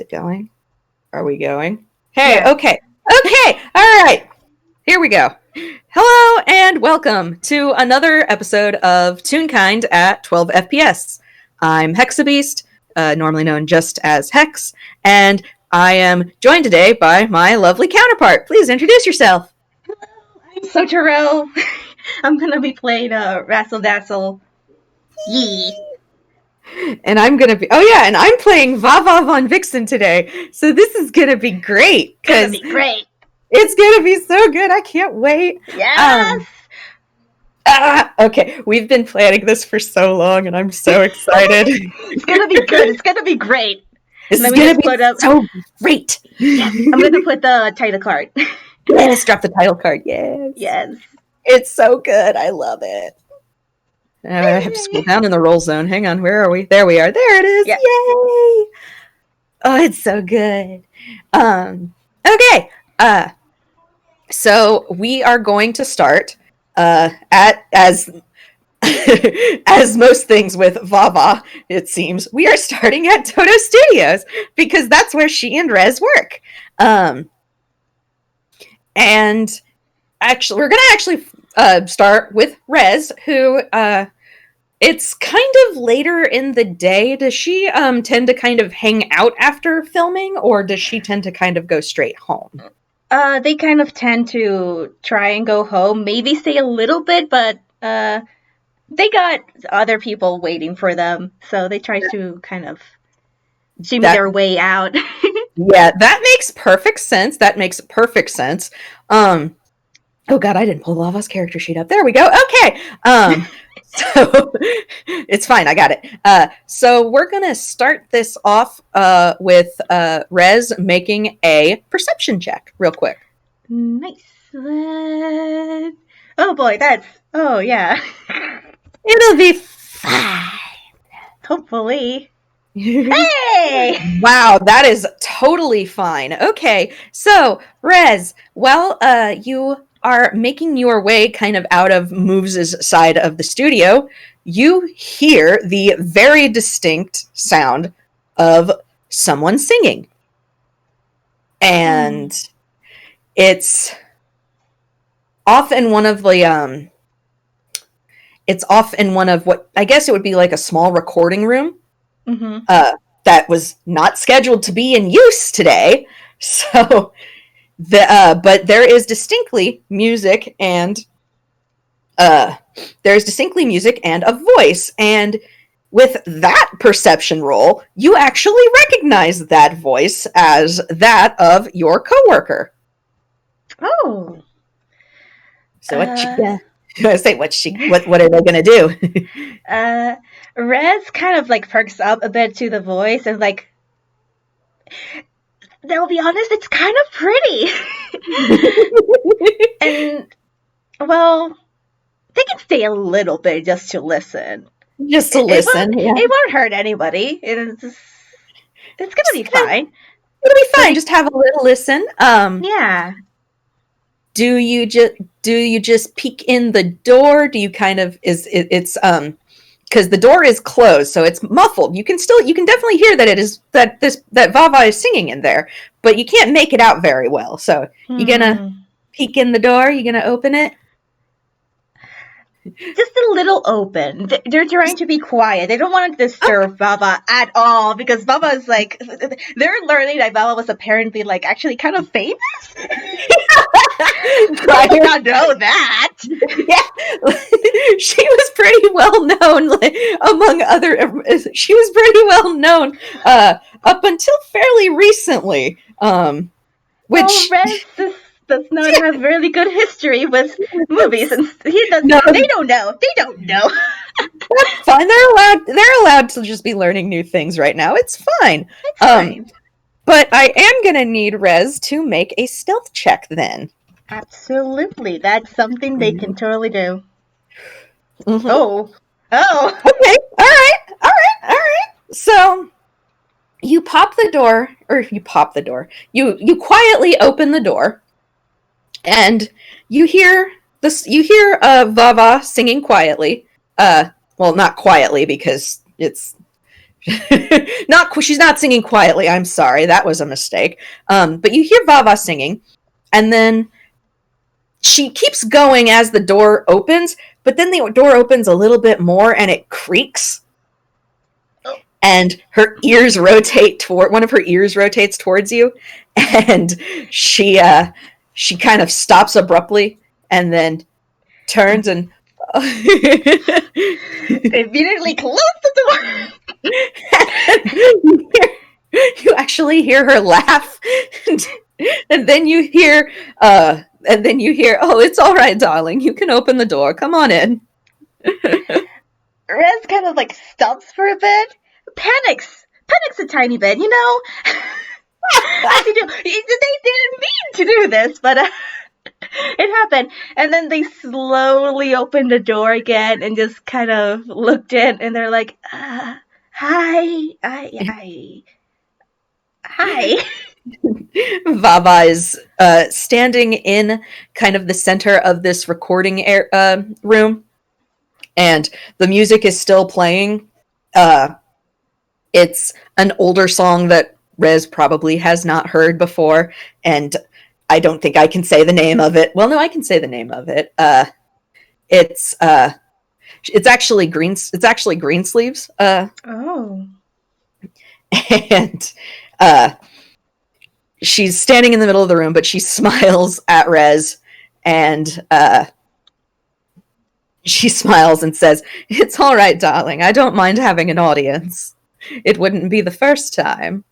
it going? Are we going? Hey, Yeah. okay. Okay, all right. Here we go. Hello and welcome to another episode of Toonkind at 12 FPS. I'm Hexabeast, normally known just as Hex, and I am joined today by my lovely counterpart. Please introduce yourself. I'm Sotoro. I'm gonna be playing Dazzle. Yee. And I'm gonna be and I'm playing Vava and Vixen today. So this is gonna be great. Gonna be great. It's gonna be so good. I can't wait. Yes. Okay, we've been planning this for so long, and I'm so excited. It's gonna be good. It's gonna be great. This is gonna be so great. Yes, I'm gonna put the title card. Yes, drop the title card. Yes. Yes. It's so good. I love it. I have to scroll down in the roll zone. Hang on, where are we? There we are. There it is. Yep. Yay! Oh, it's so good. Okay. So we are going to start as most things with Vava, it seems, we are starting at Toto Studios because that's where she and Rezze work. And actually, we're going to start with Rezze, who it's kind of later in the day. Does she tend to kind of hang out after filming, or does she tend to kind of go straight home? They kind of tend to try and go home, maybe stay a little bit, but they got other people waiting for them, so they try to kind of shimmy their way out. Yeah, that makes perfect sense. Oh god, I didn't pull Lava's character sheet up. There we go. Okay. So it's fine. I got it. So we're gonna start this off with Rezze making a perception check, real quick. Nice. Oh boy, oh yeah. It'll be fine. Hopefully. Hey! Wow, that is totally fine. Okay, so Rezze, while you are making your way kind of out of Moves' side of the studio, you hear the very distinct sound of someone singing. And it's off in one of the it's off in one of what I guess it would be like a small recording room. Mm-hmm. That was not scheduled to be in use today. So but there is distinctly music and a voice, and with that perception roll, you actually recognize that voice as that of your coworker. Oh. So what are they gonna do? Rezze kind of like perks up a bit to the voice and like, they'll be honest, it's kind of pretty. And, well, they can stay a little bit just to listen. Just to listen. It won't hurt anybody. It's gonna be fine. It'll be fine. Just have a little listen. Yeah. Do you just peek in the door? Do you kind of because the door is closed, so it's muffled. You can definitely hear that Vava is singing in there, but you can't make it out very well. So you gonna peek in the door? You gonna open it? Just a little open. They're trying to be quiet. They don't want to disturb Vava at all, because Vava is like, they're learning that Vava was apparently like actually kind of famous. I did not know that. Yeah, she was pretty well known among other. She was pretty well known up until fairly recently. Which Rezze does not have really good history with movies, and he does. No. They don't know. That's fine. They're allowed to just be learning new things right now. It's fine. It's fine. But I am gonna need Rezze to make a stealth check then. Absolutely, that's something they can totally do. Mm-hmm. Oh. Okay. All right. So you pop the door, or you pop the door. You quietly open the door, and you hear Vava singing quietly. Well, not quietly because it's She's not singing quietly. I'm sorry, that was a mistake. But you hear Vava singing, and then she keeps going as the door opens, but then the door opens a little bit more and it creaks. And her ears rotate toward one of her ears rotates towards you, and she kind of stops abruptly and then turns and Immediately close the door. You actually hear her laugh, and then you hear, oh, it's all right, darling. You can open the door. Come on in. Rez kind of like stops for a bit, panics a tiny bit, you know. As you do. They didn't mean to do this, but it happened. And then they slowly opened the door again and just kind of looked in, and they're like, hi. Vava is standing in kind of the center of this recording room, and the music is still playing. It's an older song that Rez probably has not heard before, and I don't think I can say the name of it. Well, no, I can say the name of it. It's actually Greensleeves. Oh. And she's standing in the middle of the room, but she smiles at Rez, and she smiles and says, "It's all right, darling. I don't mind having an audience. It wouldn't be the first time."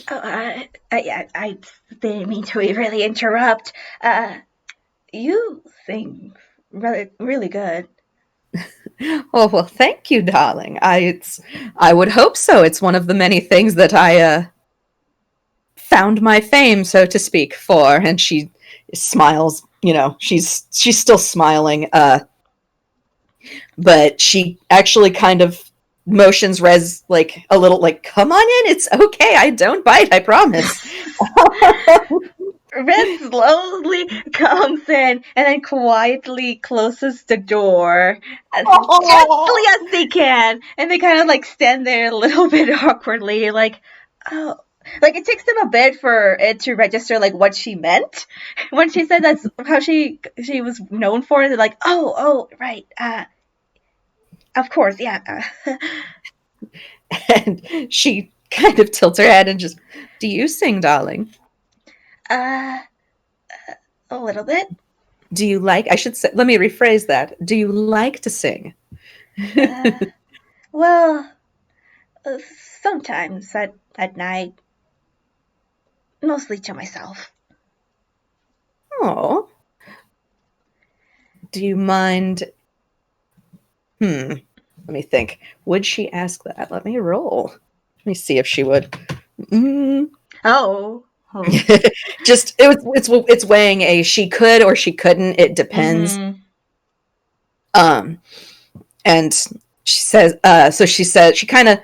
I didn't mean to really interrupt. You sing really, really good. Oh, well, thank you, darling. I would hope so. It's one of the many things that I found my fame, so to speak, for. And she smiles. You know, she's still smiling. But she actually kind of motions Rez like a little, like, "Come on in. It's okay. I don't bite. I promise." Rez slowly comes in and then quietly closes the door as gently as they can, and they kind of like stand there a little bit awkwardly, like, oh, like it takes them a bit for it to register like what she meant when she said that's how she was known for. They're like, oh, right, of course, yeah. And she kind of tilts her head and just, "Do you sing, darling?" A little bit. Do you like, I should say, let me rephrase that. Do you like to sing? Well, sometimes at night. Mostly to myself. Oh. Do you mind? Let me think. Would she ask that? Let me roll. Let me see if she would. Oh. Just it's weighing a she could or she couldn't. It depends. Mm-hmm. And she says. So she said she kind of.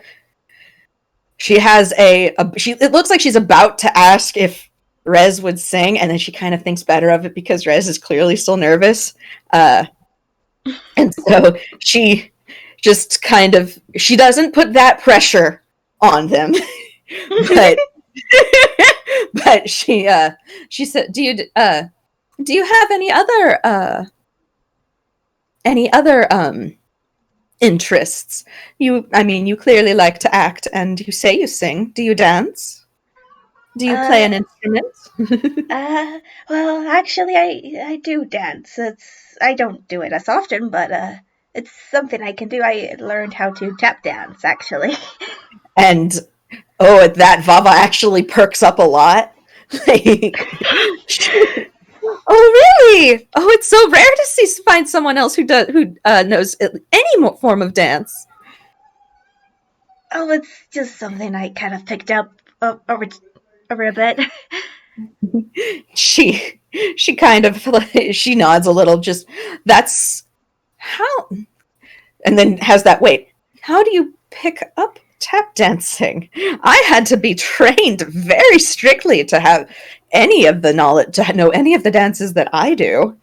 She has it looks like she's about to ask if Rez would sing, and then she kind of thinks better of it because Rez is clearly still nervous. And so she just kind of, she doesn't put that pressure on them, but she said, "Do you have any other interests? You clearly like to act, and you say you sing. Do you dance? Do you play an instrument?" Well, actually, I do dance. I don't do it as often, but it's something I can do. I learned how to tap dance, actually. And at that, Vava actually perks up a lot. Oh, really? Oh, it's so rare to find someone else who knows any form of dance. Oh, it's just something I kind of picked up over a bit. She kind of she nods a little. Just, that's how, and then has that, wait, how do you pick up tap dancing? I had to be trained very strictly to have any of the knowledge, to know any of the dances that I do.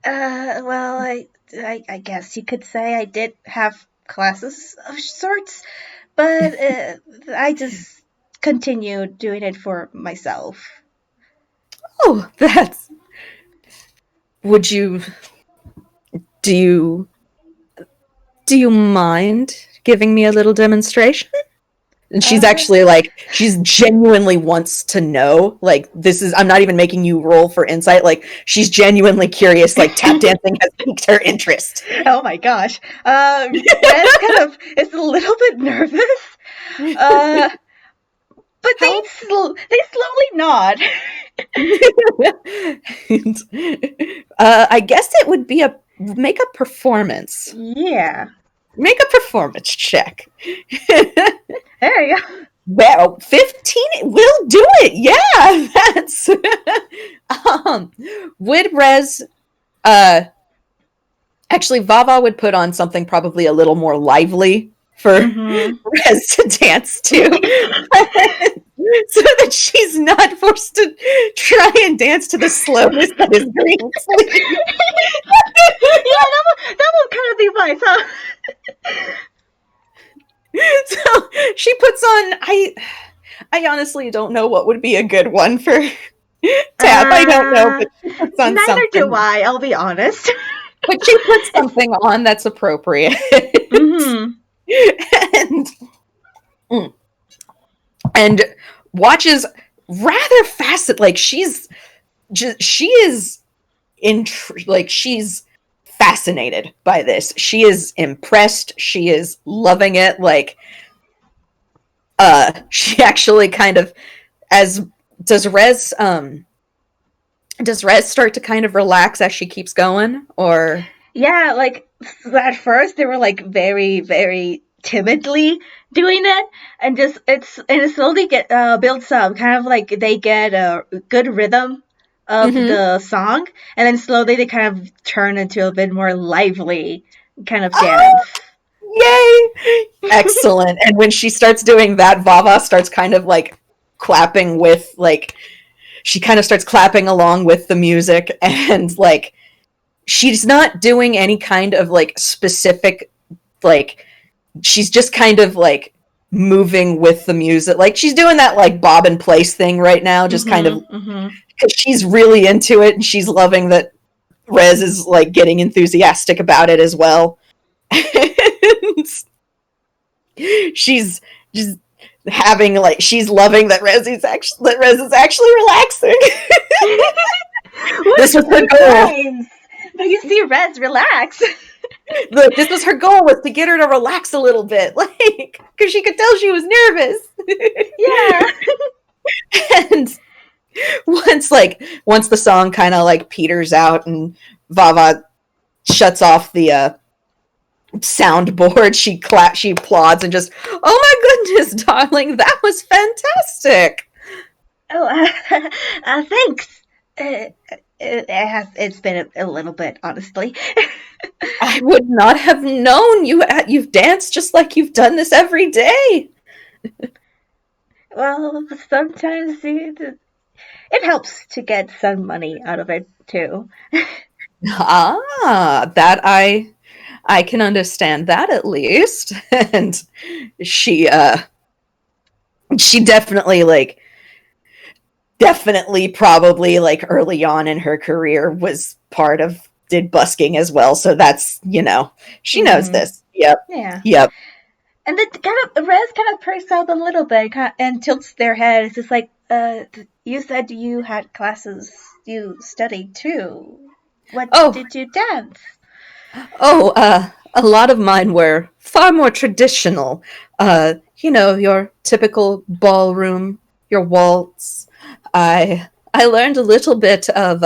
Well, I guess you could say I did have classes of sorts, but I just continue doing it for myself. Oh, that's. Would you. Do you. Do you mind giving me a little demonstration? And she's Uh, actually like, she's genuinely wants to know. Like, this is, I'm not even making you roll for insight. Like, she's genuinely curious. Like, tap dancing has piqued her interest. oh my gosh. Rez kind of is a little bit nervous. Uh, but How? they slowly nod. And, I guess it would be a make a performance. Yeah. Make a performance check. There you go. Well, 15 will do it. Yeah, that's would Rez actually Vava would put on something probably a little more lively for Rez to dance to. So that she's not forced to try and dance to the slowness that is green sleeve. Yeah, that would kind of be my thought. So she puts on I honestly don't know what would be a good one for Tap. I don't know, but she puts on Neither something. do I, I'll be honest. But she puts something on that's appropriate. and and watches rather facet like she's just she is like she's fascinated by this. She is impressed. She is loving it. Like she actually kind of as does Rez start to kind of relax as she keeps going, or Yeah, like at first they were like very, very timidly doing it, and it slowly get builds up, kind of like they get a good rhythm of the song, and then slowly they kind of turn into a bit more lively kind of dance. Yay! Excellent. And when she starts doing that, Vava starts kind of like clapping with like she kind of starts clapping along with the music, and like she's not doing any kind of like specific like she's just kind of like moving with the music. Like she's doing that like bob and place thing right now, just kind of because she's really into it and she's loving that Rez is like getting enthusiastic about it as well. She's just having like she's loving that Rez is actually relaxing. This was her goal. But you see Rez relax. Look, this was her goal, was to get her to relax a little bit, like because she could tell she was nervous. Yeah. And once the song kind of like peters out and Vava shuts off the soundboard, she applauds and just, oh my goodness, darling, that was fantastic. Oh, thanks. It's been a little bit, honestly. I would not have known you've danced just like you've done this every day. Well, sometimes it helps to get some money out of it too. That I can understand that at least. And she definitely probably like early on in her career did busking as well, so that's she knows this. Yep. And then Rez kind of perks up a little bit and tilts their head. It's just like, you said you had classes you studied too. What did you dance? A lot of mine were far more traditional. Your typical ballroom, your waltz. I learned a little bit of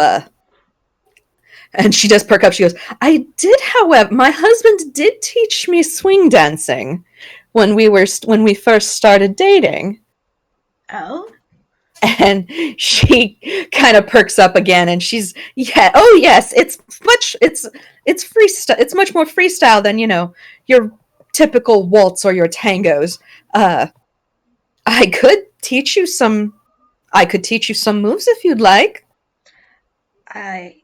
and she does perk up. She goes, however, my husband did teach me swing dancing when we first started dating. Oh? And she kind of perks up again, and she's oh yes, it's freestyle. It's much more freestyle than your typical waltz or your tangos. I could teach you some moves if you'd like. I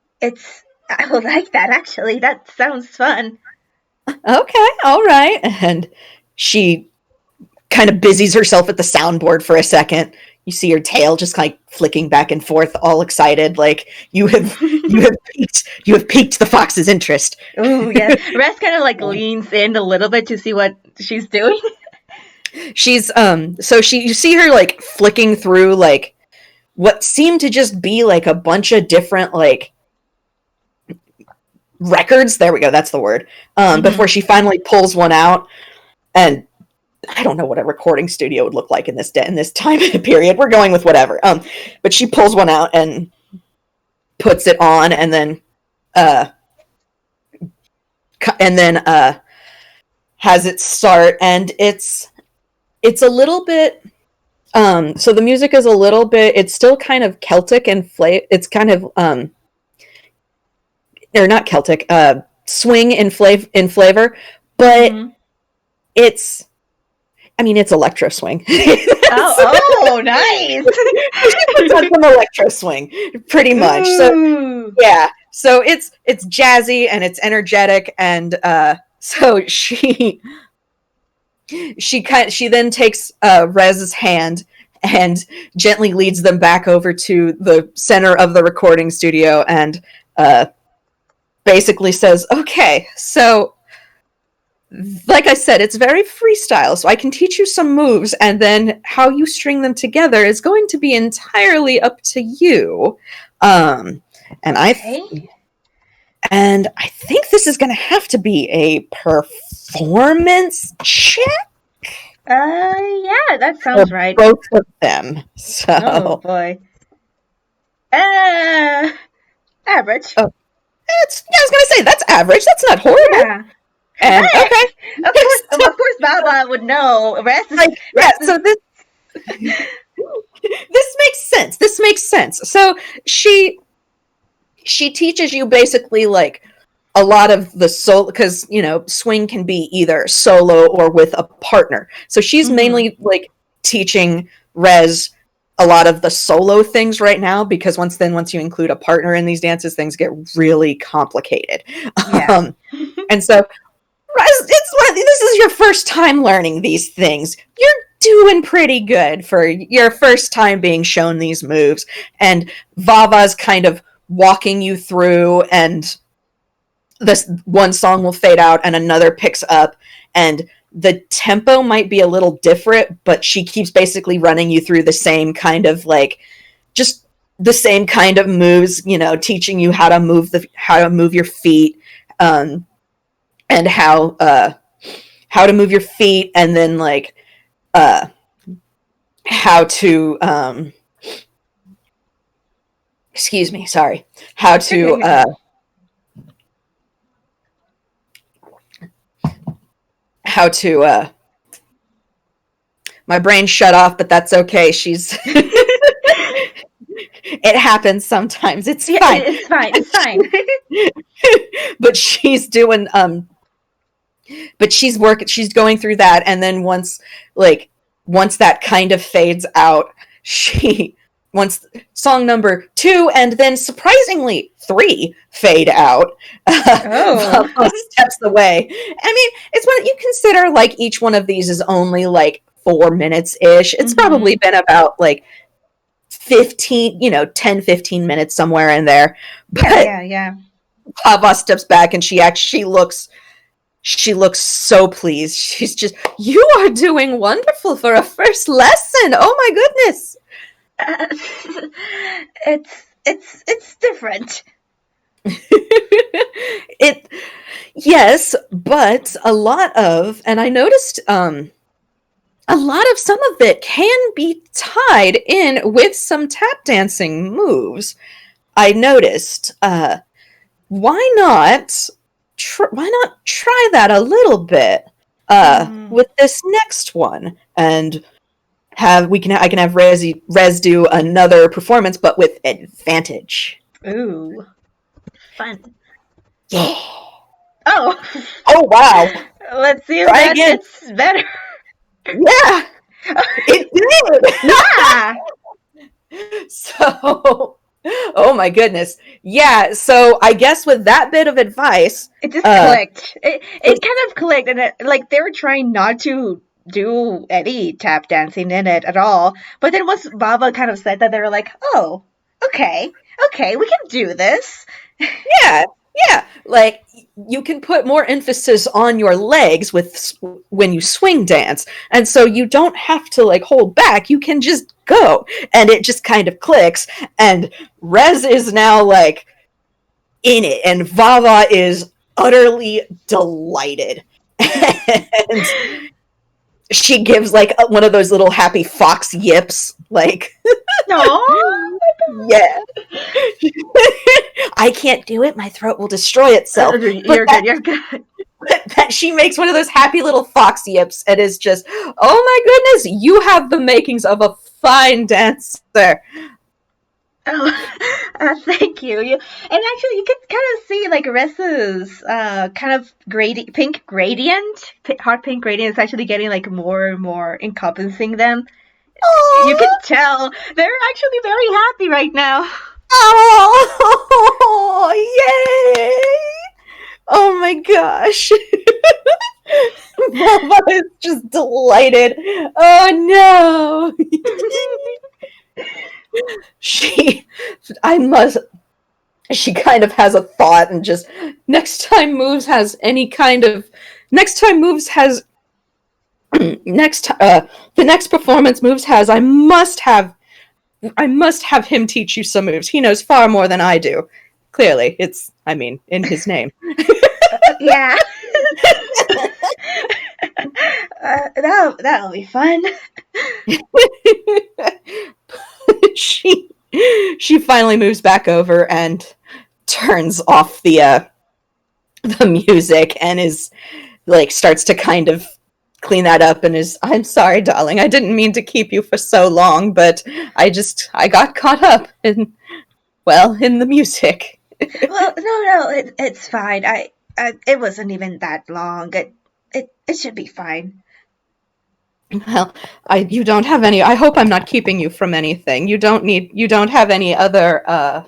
would like that, actually. That sounds fun. Okay, all right. And she kind of busies herself at the soundboard for a second. You see her tail just like flicking back and forth, all excited, like you have piqued the fox's interest. Ooh, yes. Rez kind of like leans in a little bit to see what she's doing. She's so you see her like flicking through like what seemed to just be like a bunch of different like records. There we go, that's the word. Before she finally pulls one out, and I don't know what a recording studio would look like in this time period. We're going with whatever. But she pulls one out and puts it on, and then has it start, and it's a little bit. So the music is a little bit. It's still kind of Celtic and it's kind of or not Celtic. Swing in flavor, but it's. I mean, it's electro swing. Oh, nice! It's on some electro swing, pretty much. So yeah, so it's jazzy and it's energetic, and so she then takes Rez's hand and gently leads them back over to the center of the recording studio, and basically says, "Okay, so." Like I said, it's very freestyle, so I can teach you some moves, and then how you string them together is going to be entirely up to you. And I think this is going to have to be a performance check. Yeah, that sounds right. Both of them. So. Oh boy. Average. Oh, I was going to say that's average. That's not horrible. Yeah. And, okay. Of course, Vava would know. So this makes sense. So she teaches you basically like a lot of the solo, because swing can be either solo or with a partner. So she's mainly like teaching Rez a lot of the solo things right now, because once you include a partner in these dances, things get really complicated. Yeah. And so. This is your first time learning these things. You're doing pretty good for your first time being shown these moves. And Vava's kind of walking you through, and this one song will fade out and another picks up, and the tempo might be a little different, but she keeps basically running you through the same kind of like just the same kind of moves, teaching you how to move your feet. And how to move your feet, and then like how to excuse me, sorry, how to my brain shut off, but that's okay. It happens sometimes. It's fine. It's fine. But she's doing but she's going through that, and then once that kind of fades out, once song number 2 and then surprisingly 3 fade out, steps away. I mean, it's what you consider like each one of these is only like 4 minutes ish. It's probably been about like 10-15 minutes somewhere in there. But yeah. Vava steps back, and she looks so pleased. She's just, "You are doing wonderful for a first lesson. Oh my goodness." It's different. Yes, but and I noticed a lot of some of it can be tied in with some tap dancing moves. I noticed. Why not try that a little bit with this next one, and I can have Rez do another performance, but with advantage. Ooh, fun. Yeah. Oh wow. Let's see if that gets better. Yeah, it did. Yeah. So, oh my goodness. Yeah, so I guess with that bit of advice, it just clicked. It kind of clicked, and like they were trying not to do any tap dancing in it at all. But then once Vava kind of said that, they were like, oh, okay, we can do this. Yeah, yeah. Like you can put more emphasis on your legs when you swing dance, and so you don't have to like hold back. You can just go, and it just kind of clicks. And Rezze is now like in it, and Vava is utterly delighted, and she gives like one of those little happy fox yips, like. No, Yeah. I can't do it. My throat will destroy itself. you're good. That she makes one of those happy little fox yips and is just, oh my goodness, you have the makings of a fine dancer. Oh, thank you. And actually, you can kind of see like Rezze's kind of pink gradient, hot pink gradient is actually getting like more and more encompassing them. Aww. You can tell they're actually very happy right now. Oh, yay! Oh my gosh. Mama is just delighted. Oh no. She kind of has a thought and just next time Moves has the next performance Moves has, I must have him teach you some moves. He knows far more than I do. Clearly, in his name. Yeah. That'll be fun. She finally moves back over and turns off the music and is like starts to kind of clean that up and is, I'm sorry, darling. I didn't mean to keep you for so long, but I got caught up in the music. Well, no, it's fine. It wasn't even that long. It should be fine. Well, you don't have any. I hope I'm not keeping you from anything. You don't have any other. Oh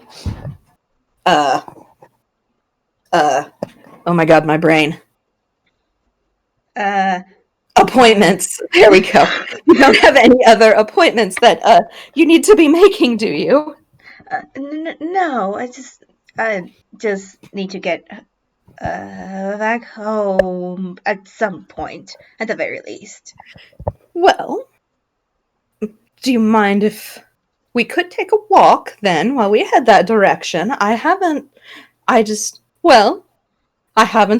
my God, my brain. Appointments. There we go. You don't have any other appointments that you need to be making, do you? No, I just need to get back home at some point, at the very least. Well, do you mind if we could take a walk then while we head that direction? I haven't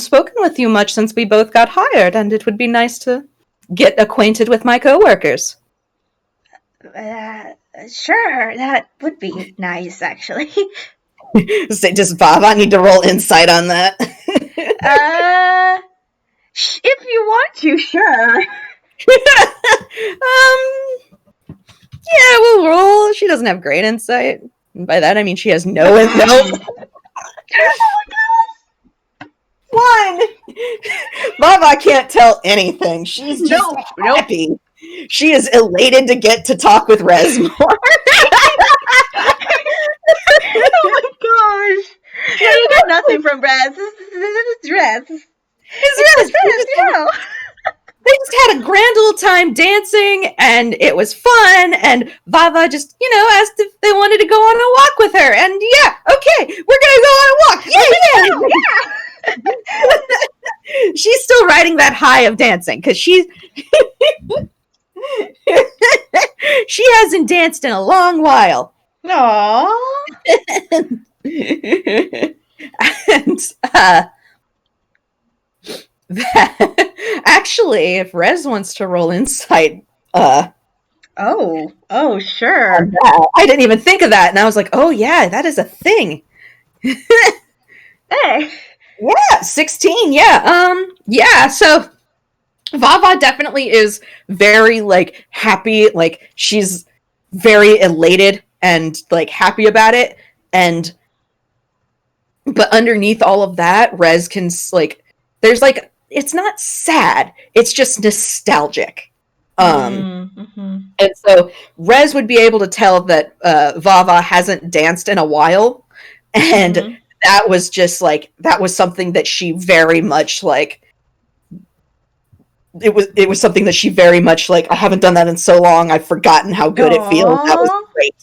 spoken with you much since we both got hired, and it would be nice to get acquainted with my coworkers. Sure, that would be nice, actually. Does Vava need to roll insight on that? If you want to, sure. Yeah, we'll roll. She doesn't have great insight. And by that I mean she has no. One. Vava can't tell anything. She's just happy. Nope. She is elated to get to talk with Rezze more. Oh my gosh! Yeah, you got nothing from Rezze. It's Rezze. It's Rezze. They just had a grand old time dancing, and it was fun. And Vava just, asked if they wanted to go on a walk with her. And yeah, okay, we're gonna go on a walk. Yeah. She's still riding that high of dancing because she hasn't danced in a long while. Aww. Actually, if Rezze wants to roll insight, oh, sure. I didn't even think of that, and I was like, oh yeah, that is a thing. Hey. Yeah, 16. Yeah. So Vava definitely is very like happy, like she's very elated and like happy about it, but underneath all of that, Rezze can like there's like it's not sad, it's just nostalgic. Mm-hmm. And so Rezze would be able to tell that Vava hasn't danced in a while, and that was just like that was something that she very much like it was something that she very much like. I haven't done that in so long. I've forgotten how good it feels. That was great.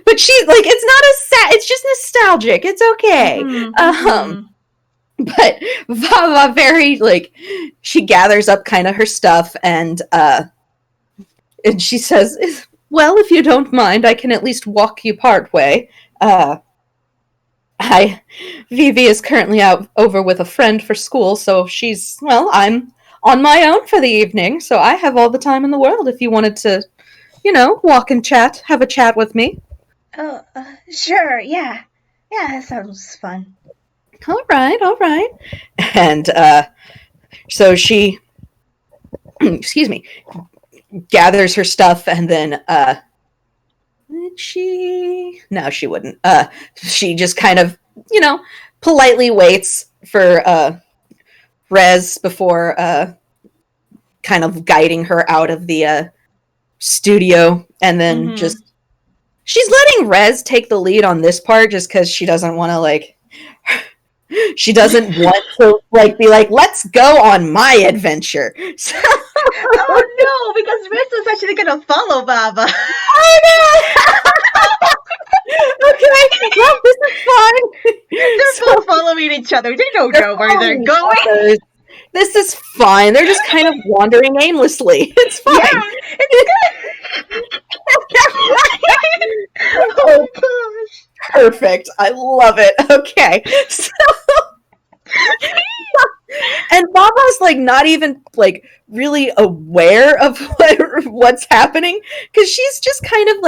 But she like it's not a sad. It's just nostalgic. It's okay. But Vava very like she gathers up kind of her stuff and she says, "Well, if you don't mind, I can at least walk you part way. Vivi is currently out over with a friend for school, so I'm on my own for the evening, so I have all the time in the world if you wanted to, walk and chat, have a chat with me." Oh, sure, yeah. Yeah, that sounds fun. All right. And so she, excuse me, gathers her stuff and then, No, she wouldn't. She just kind of, politely waits for Rezze before kind of guiding her out of the studio, and then she's letting Rezze take the lead on this part just because she doesn't want to she doesn't want to be like, let's go on my adventure. So, oh no, because Rezze is actually gonna follow Vava. Oh no! Okay, well, this is fine. They're both following each other. They don't know where they're going. Others. This is fine. They're just kind of wandering aimlessly. It's fine. Yeah, it's good. Oh gosh. Perfect. I love it. Okay. So and Baba's not even really aware of what's happening because she's just kind of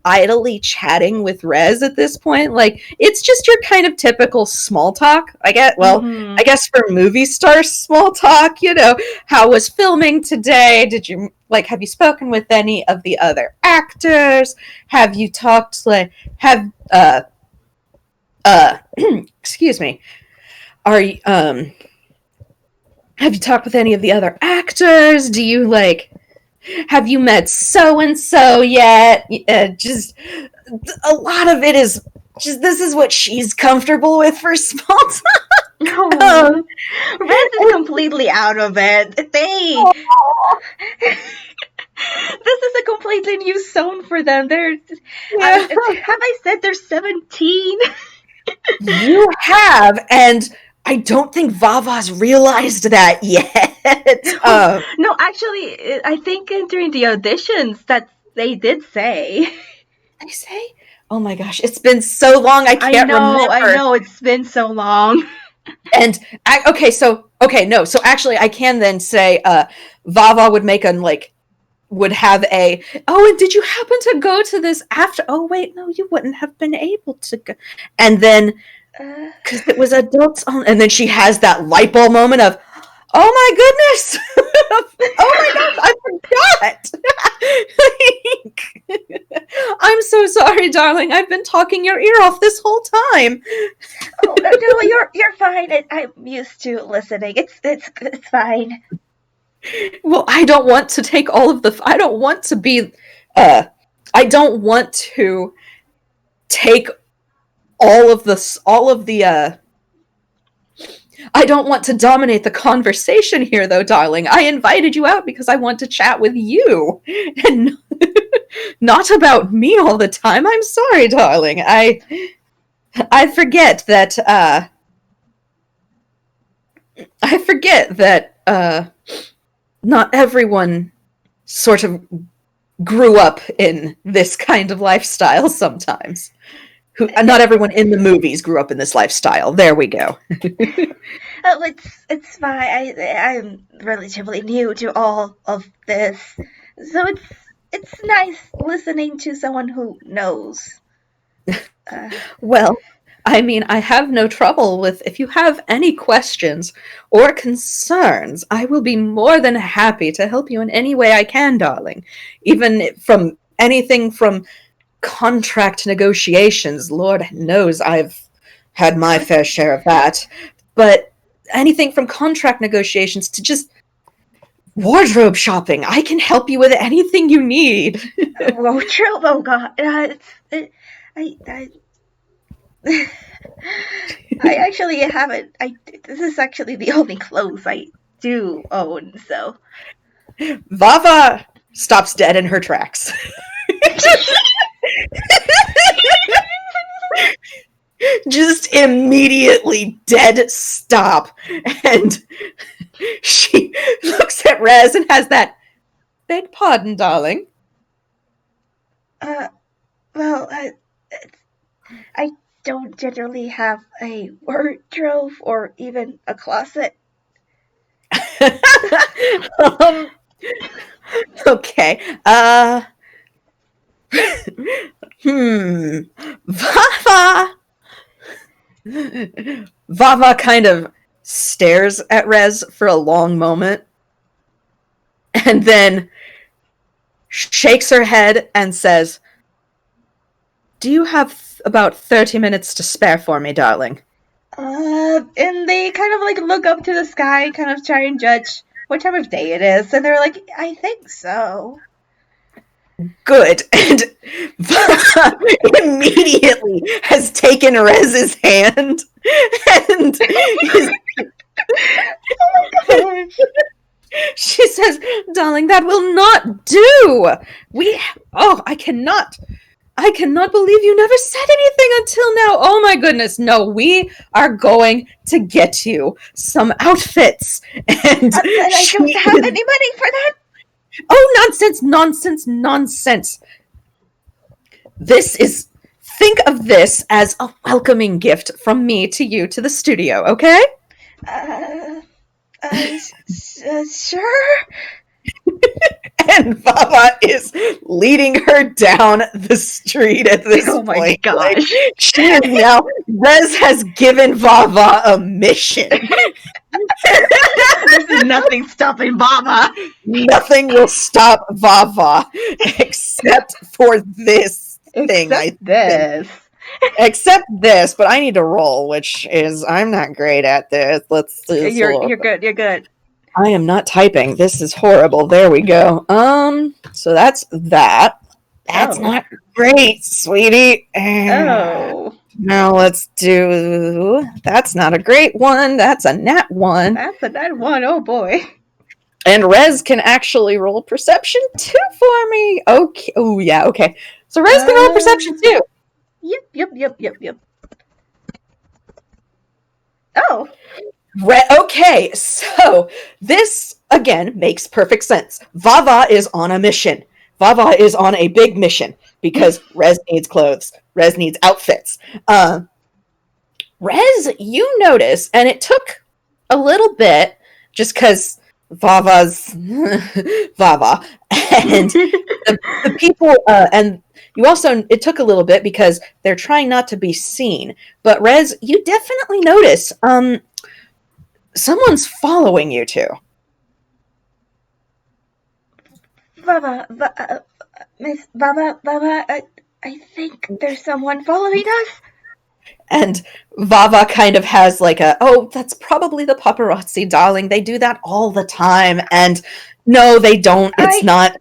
idly chatting with Rezze at this point. It's just your kind of typical small talk. I guess for movie stars, small talk. How was filming today? Did you have you spoken with any of the other actors? Have you talked excuse me. Are you have you talked with any of the other actors? Do you have you met so and so yet? Just a lot of it is just this is what she's comfortable with for small talk. Rezze is completely out of it. This is a completely new zone for them. Have I said they're 17? You have, and I don't think Vava's realized that yet. No, actually, I think during the auditions that they did say. They say? Oh my gosh, it's been so long, I can't remember. I know, it's been so long. And, so actually I can then say, Vava would make would have and did you happen to go to this after? Oh wait, no, you wouldn't have been able to go. And then, because it was adults only, and then she has that light bulb moment of, oh my goodness, oh my gosh, I forgot. I'm so sorry, darling. I've been talking your ear off this whole time. Oh no, you're fine. I'm used to listening. It's fine. Well, I don't want to take all of the. I don't want to be. I don't want to take all of this. All of the. I don't want to dominate the conversation here, though, darling. I invited you out because I want to chat with you, and not about me all the time. I'm sorry, darling. I forget that. I forget that. Not everyone sort of grew up in this kind of lifestyle sometimes. Not everyone in the movies grew up in this lifestyle. There we go. Oh, it's fine. I'm relatively new to all of this. So it's nice listening to someone who knows. Well, I mean, I have no trouble with if you have any questions or concerns, I will be more than happy to help you in any way I can, darling. Even from anything from contract negotiations. Lord knows I've had my fair share of that. But anything from contract negotiations to just wardrobe shopping, I can help you with anything you need. Oh, true. Oh, God. I actually haven't. This is actually the only clothes I do own, so. Vava stops dead in her tracks. Just immediately dead stop. And she looks at Rez and has that, beg pardon, darling. Well, I don't generally have a wardrobe or even a closet. Okay. Vava kind of stares at Rez for a long moment and then shakes her head and says, do you have about 30 minutes to spare for me, darling? And they kind of like look up to the sky, kind of try and judge what time of day it is, and they're like, I think so. Good. And Vava immediately has taken Rez's hand and is, Oh my gosh. she says, darling, that will not do. I cannot believe you never said anything until now. Oh my goodness. No, we are going to get you some outfits. And I don't have any money for that. Oh, nonsense. Think of this as a welcoming gift from me to you to the studio, okay? Sure. And Vava is leading her down the street at this point. Oh my gosh. Like, she is now, Rez has given Vava a mission. This is nothing stopping Vava. Nothing will stop Vava except for this thing. Except this, but I need to roll, which is, I'm not great at this. Let's see. You're good. I am not typing. This is horrible. There we go. So that's that. That's not great, sweetie. Oh. Now let's do, that's not a great one. That's a nat 1. That's a nat 1. Oh boy. And Rez can actually roll perception too for me. Okay. Oh yeah, okay. So Rez can roll perception too. Yep. Oh. Okay, so this again makes perfect sense. Vava is on a mission. Vava is on a big mission because Rez needs clothes. Rez needs outfits. Rez, you notice, and it took a little bit just because Vava's Vava, and the people, and you also, it took a little bit because they're trying not to be seen. But Rez, you definitely notice, someone's following you two. Vava, Miss Vava, I think there's someone following us. And Vava kind of has like that's probably the paparazzi, darling. They do that all the time. And no, they don't. It's not.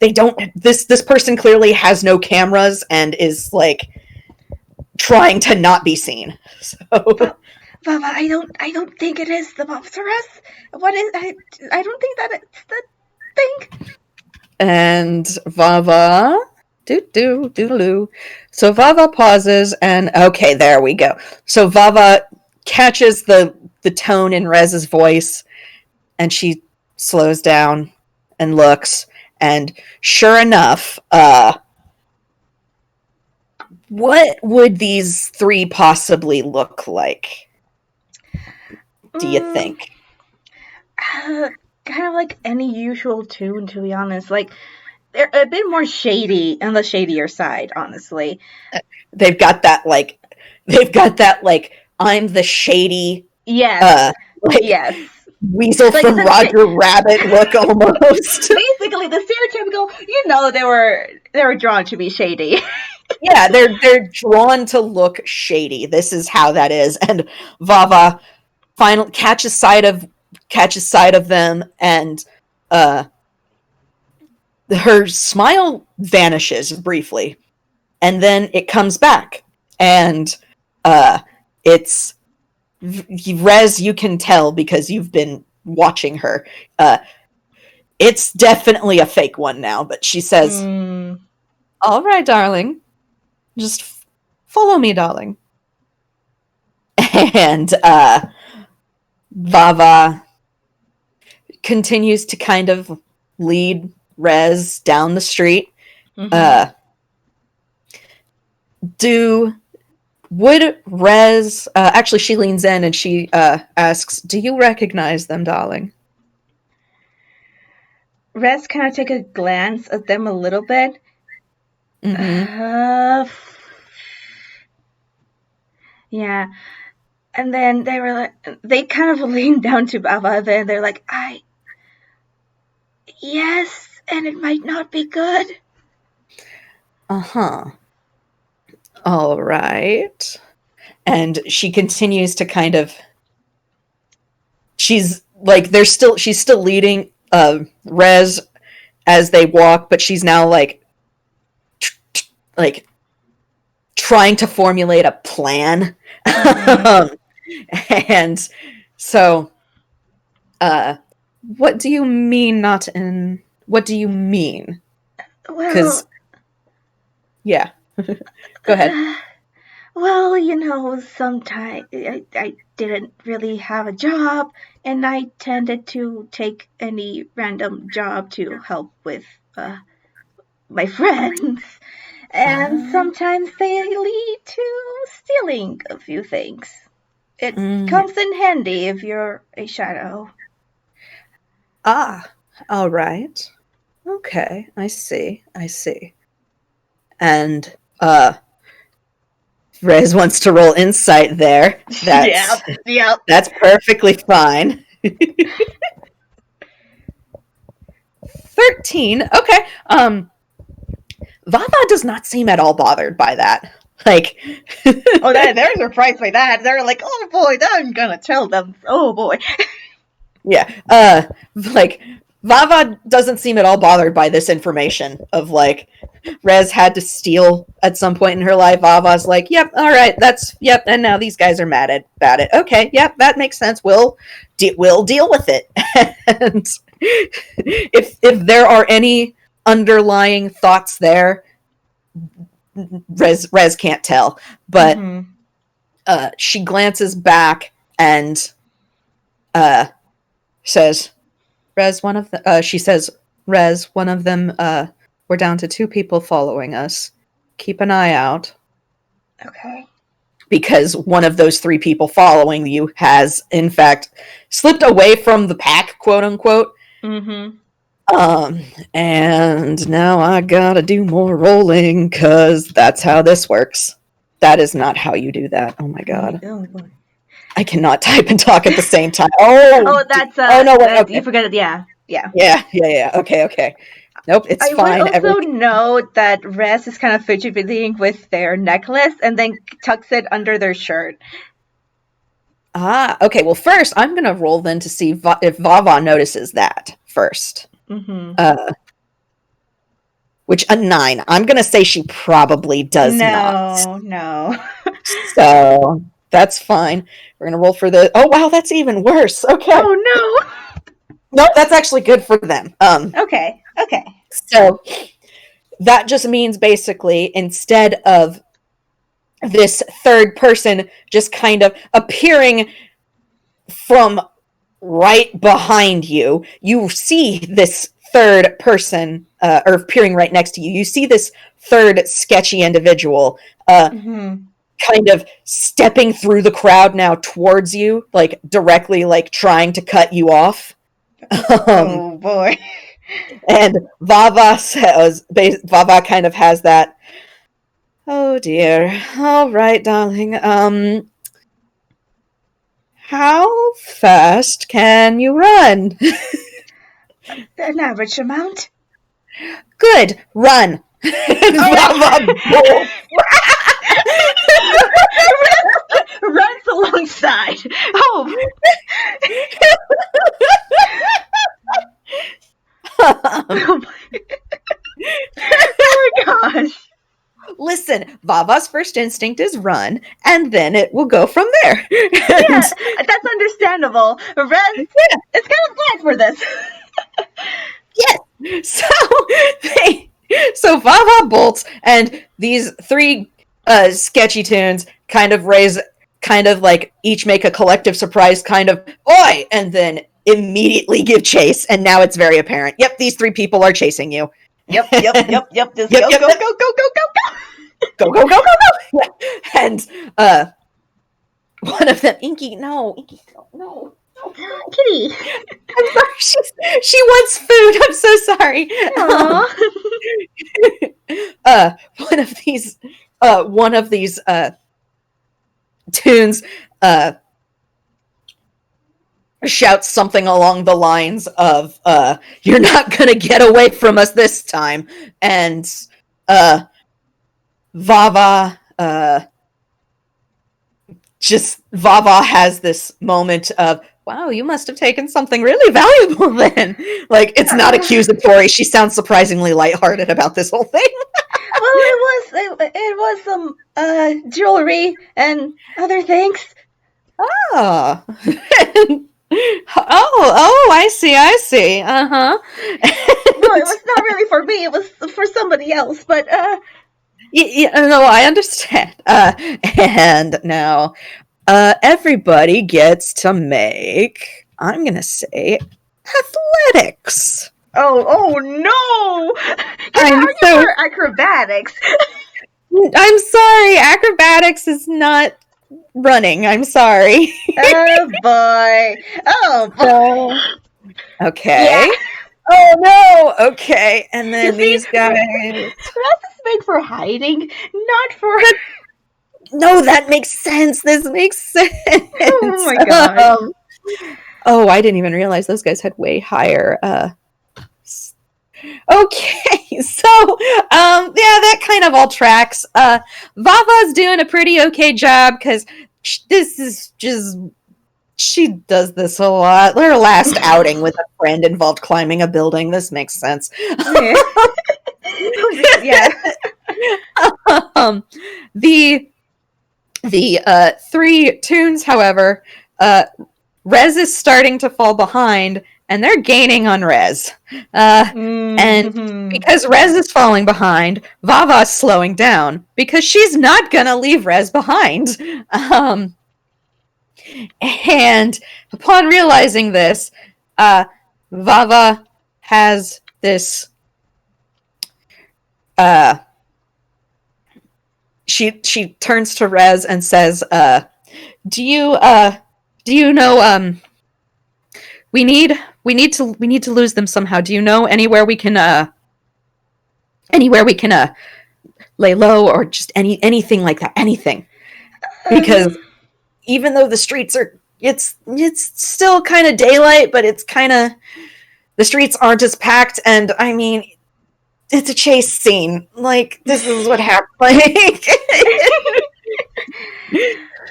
They don't. This person clearly has no cameras and is like trying to not be seen. So. Vava, I don't think it is the paparazzi. What is? I don't think that it's the thing. And Vava, doo-doo. So Vava pauses, and okay, there we go. So Vava catches the tone in Rez's voice, and she slows down and looks, and sure enough, what would these three possibly look like? Do you think? Kind of like any usual Toon, to be honest. Like, they're a bit more shady on the shadier side, honestly. They've got that like I'm the shady. Yes. Yes. Weasel like from Roger Rabbit look almost. Basically, the stereotypical. They were drawn to be shady. Yeah, they're drawn to look shady. This is how that is, and Vava finally catches sight of them, and her smile vanishes briefly, and then it comes back, And it's Rez, you can tell because you've been watching her. It's definitely a fake one now, but she says, all right, darling. Just follow me, darling. And Vava continues to kind of lead Rez down the street. Would Rez... actually, she leans in and she asks, do you recognize them, darling? Rez kind of take a glance at them a little bit. Mm-hmm. Yeah. And then they were like, they kind of leaned down to Vava, and they're like, yes, and it might not be good. Uh-huh. All right. And she continues to kind of... She's still leading Rez as they walk, but she's now like trying to formulate a plan. And so what do you mean not in... What do you mean? Well... Yeah. Go ahead. Well, sometimes I didn't really have a job, and I tended to take any random job to help with my friends. And sometimes they lead to stealing a few things. It comes in handy if you're a shadow. Ah, all right. Okay, I see. And Rez wants to roll insight there. Yep. That's perfectly fine. 13. Okay. Vava does not seem at all bothered by that. Like, they're surprised by that. They're like, oh boy, I'm gonna tell them. Oh boy. Yeah. Vava doesn't seem at all bothered by this information of Rez had to steal at some point in her life. Vava's like, yep, all right, yep, and now these guys are mad about it. Okay, yep, that makes sense. We'll deal with it. And if there are any underlying thoughts there, Rez can't tell. But she glances back and says, Rez, she says, Rez, one of them, we're down to 2 people following us. Keep an eye out. Okay. Because one of those 3 people following you has, in fact, slipped away from the pack, quote unquote. Mm-hmm. And now I gotta do more rolling, because that's how this works. That is not how you do that. Oh my god. Oh boy. I cannot type and talk at the same time. That's okay. You forgot it. Yeah. Okay. Nope, it's fine. I would also note that Rez is kind of fidgeting with their necklace and then tucks it under their shirt. Okay. Well, first I'm gonna roll then to see if Vava notices that first. Mm-hmm. Which a 9. I'm gonna say she probably does not. No. So that's fine. We're gonna roll for the... Oh wow, that's even worse. Okay. Oh no. Nope, that's actually good for them. Okay. So that just means basically instead of this third person just kind of appearing from right behind you, you see this third person, or appearing right next to you. You see this third sketchy individual, kind of stepping through the crowd now towards you, directly, trying to cut you off. Oh boy. And Vava kind of has that, oh dear, all right, darling, how fast can you run? An average amount. Good, run. Vava runs alongside. Oh. Oh my gosh. listen, Vava's first instinct is run, and then it will go from there. Yeah, that's understandable. Rez is kind of glad for this. Yes. So Vava bolts, and these three sketchy tunes kind of each make a collective surprise kind of oi, and then immediately give chase, and now it's very apparent. Yep, these three people are chasing you. Yep. Just go. Go, go, go, go, go! And one of them, Inky, no, no. Kitty. I'm sorry, she wants food. I'm so sorry. One of these tunes shouts something along the lines of "You're not gonna get away from us this time," and Vava has this moment of, wow, you must have taken something really valuable then. Like, it's not accusatory. She sounds surprisingly lighthearted about this whole thing. Well, it was some jewelry and other things. Oh. Oh, I see. Uh-huh. No, it was not really for me. It was for somebody else, but yeah, no, I understand. And now everybody gets to make, I'm going to say, athletics. Oh no! How you acrobatics? I'm sorry, acrobatics is not running. I'm sorry. Oh boy. Okay. Yeah. Oh no. Okay. And then these guys. Rest is made for hiding, not for. No, that makes sense. This makes sense. Oh my god. Oh, I didn't even realize those guys had way higher. Okay, so yeah, that kind of all tracks. Vava's doing a pretty okay job because this is just, she does this a lot. Her last outing with a friend involved climbing a building. This makes sense. Yeah. The three tunes, however, Rezze is starting to fall behind, and they're gaining on Rezze. And because Rezze is falling behind, Vava's slowing down because she's not going to leave Rezze behind. And upon realizing this, Vava has this... She turns to Rezze and says, do you know, we need to lose them somehow. Do you know anywhere we can lay low, or just anything like that? Anything. Because even though the streets are, it's still kind of daylight, but it's kind of, the streets aren't as packed, and I mean, it's a chase scene. Like, this is what happened.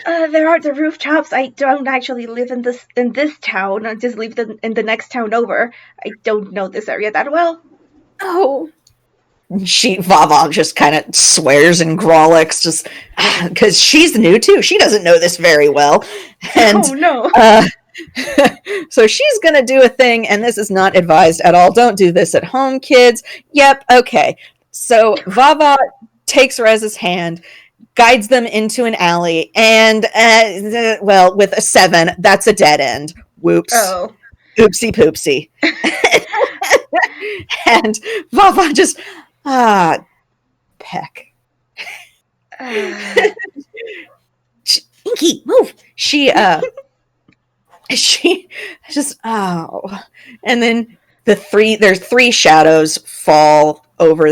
There are the rooftops. I don't actually live in this town. I just live in the next town over. I don't know this area that well. Oh. Vava just kind of swears and grollicks, just because she's new too. She doesn't know this very well. And, oh no. So she's gonna do a thing, and this is not advised at all. Don't do this at home, kids. Yep, okay. So Vava takes Rezze's hand, guides them into an alley, and well, with a 7, that's a dead end. Whoops. Oh. Oopsie poopsie. And Vava just peck. Inky, move. She just, and then there's 3 shadows fall over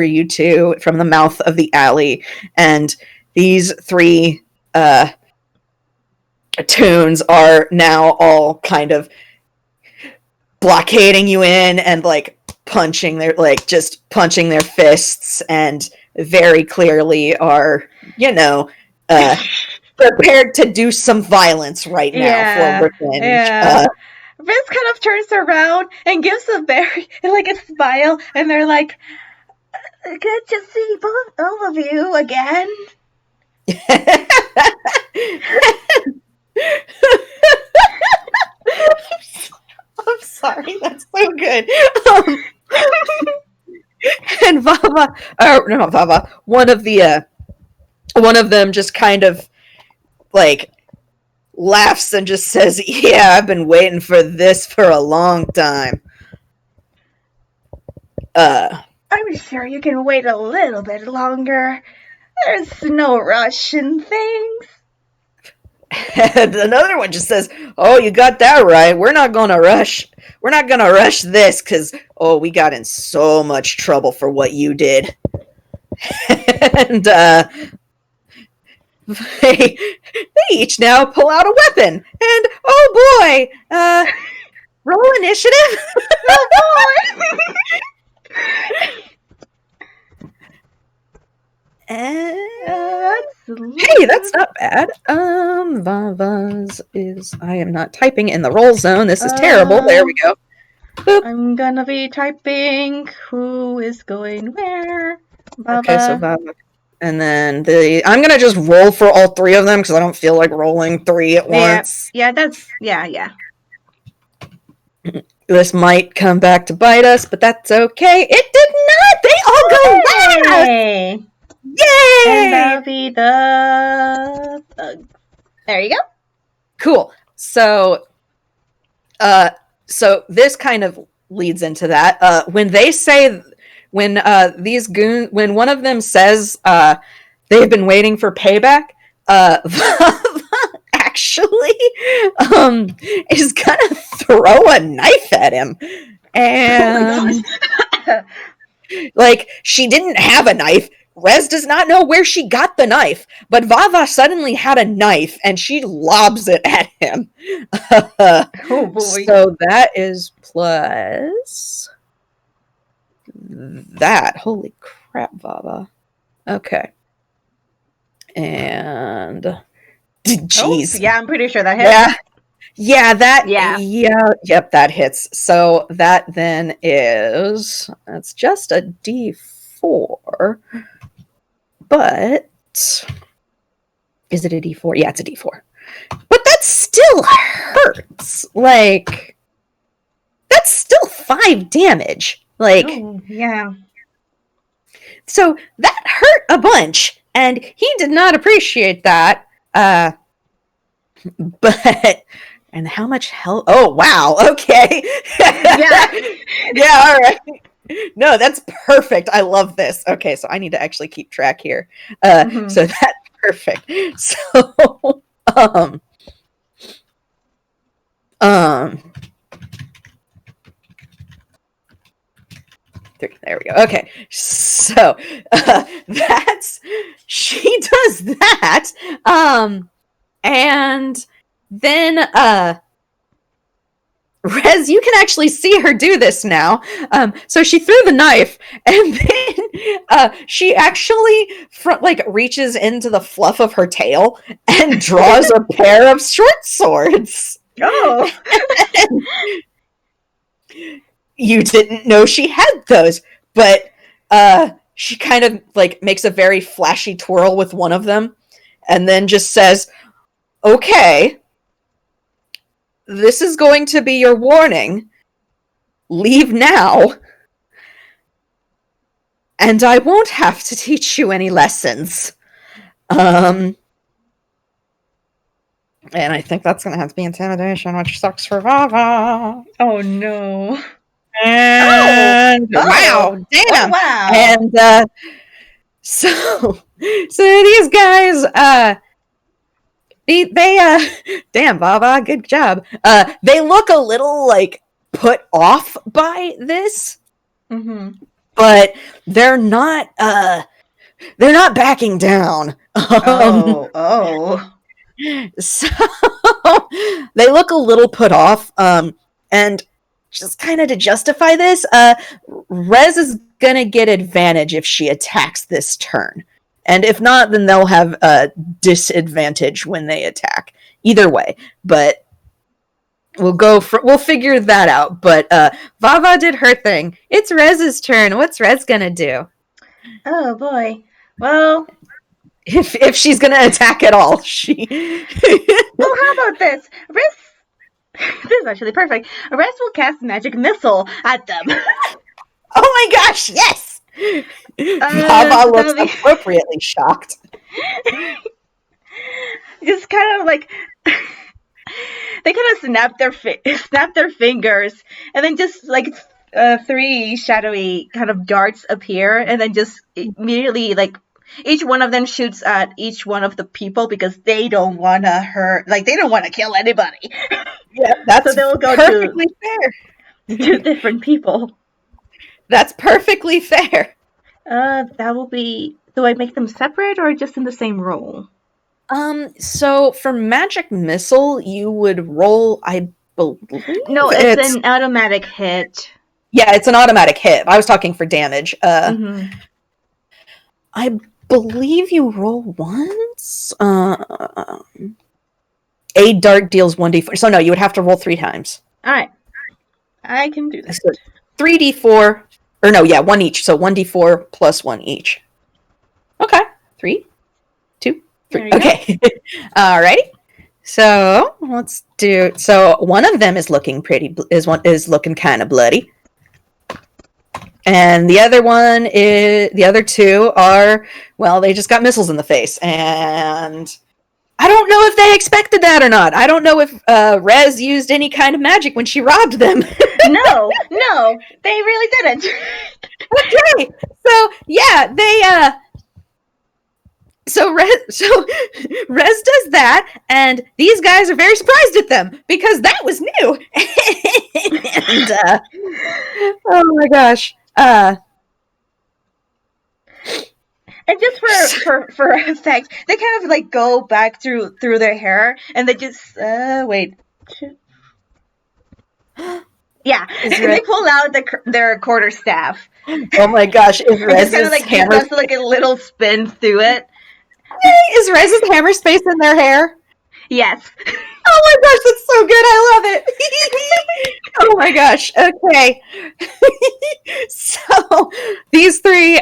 you two from the mouth of the alley, and these 3 tunes are now all kind of blockading you in and like punching their fists, and very clearly are, prepared to do some violence right now for revenge. Yeah. Riz kind of turns around and gives a very, like, a smile, and they're like, Good to see all of you again. I'm sorry, that's so good. And Vava, or no, not Vava, one of them just kind of like laughs and just says, "Yeah, I've been waiting for this for a long time." I'm sure you can wait a little bit longer. There's no rush in things. And another one just says, "Oh, you got that right. We're not gonna rush. We're not gonna rush this because we got in so much trouble for what you did." And they each now pull out a weapon, and oh boy, roll initiative. Oh boy! Hey, that's not bad. Vava's is. I am not typing in the roll zone. This is terrible. There we go. Boop. I'm gonna be typing who is going where. Vava. Okay, so Vava. And then I'm gonna just roll for all three of them because I don't feel like rolling three at once. Yeah, yeah. This might come back to bite us, but that's okay. It did not! They all go last! Yay! And that'll be the thug. There you go. Cool. So this kind of leads into that. When one of them says they've been waiting for payback, actually is gonna throw a knife at him. And like, she didn't have a knife. Rez does not know where she got the knife, but Vava suddenly had a knife and she lobs it at him. Oh boy. So that is plus that. Holy crap, Vava. Okay. And jeez. Oh, yeah, I'm pretty sure that hits. Yeah, yep, that hits. So that then that's just a D4. But is it a D4? Yeah, it's a D4. But that still hurts. Like, that's still 5 damage. Like, yeah. So that hurt a bunch, and he did not appreciate that. But and how much health? Oh wow, okay. Yeah. Yeah, all right. No, that's perfect. I love this. Okay, so I need to actually keep track here. So that's perfect. So there we go. Okay, so she does that, and then Rez, you can actually see her do this now. So she threw the knife, and then she actually reaches into the fluff of her tail and draws a pair of short swords. Oh. You didn't know she had those, but she kind of makes a very flashy twirl with one of them, and then just says, "Okay, this is going to be your warning. Leave now, and I won't have to teach you any lessons." And I think that's going to have to be intimidation, which sucks for Vava. Oh no. And wow, damn. Oh, wow. And so these guys, they damn, Vava, good job. They look a little put off by this, but they're not backing down. So they look a little put off, and just kind of to justify this, Rez is gonna get advantage if she attacks this turn. And if not, then they'll have a disadvantage when they attack. Either way, but we'll figure that out. But Vava did her thing. It's Rez's turn. What's Rez gonna do? Oh boy. Well, If she's gonna attack at all, she. how about this? This is actually perfect. Rest will cast magic missile at them. Oh my gosh! Yes. Vava looks that'll be appropriately shocked. just kind of like they kind of snap their fingers, and then just like three shadowy kind of darts appear, and then just immediately like each one of them shoots at each one of the people because they don't want to hurt, like they don't want to kill anybody. Yeah, that's So they will go perfectly fair. to different people. That's perfectly fair. That will be. Do I make them separate or just in the same roll? So for magic missile, you would roll, I believe. No, it's an automatic hit. Yeah, it's an automatic hit. I was talking for damage. I believe you roll once. A dart deals 1d4. So no, you would have to roll 3 times. Alright. I can do that. So 3d4. Or no, yeah, 1 each. So 1d4 plus 1 each. Okay. 3, 2, 3. Okay. Alrighty. So let's do. So one of them is looking is looking kind of bloody, and the other two are, well, they just got missiles in the face, and I don't know if they expected that or not. I don't know if Rez used any kind of magic when she robbed them. No, they really didn't. Okay, so yeah, they So Rez does that, and these guys are very surprised at them because that was new. And oh my gosh. And just for effect, they kind of like go back through their hair, and they just wait. Yeah, they pull out their quarterstaff. Oh my gosh! Is Rez's like hammer does like a little spin through it? Is Rez's hammer space in their hair? Yes. Oh my gosh, that's so good! I love it. Oh my gosh. Okay. So these three,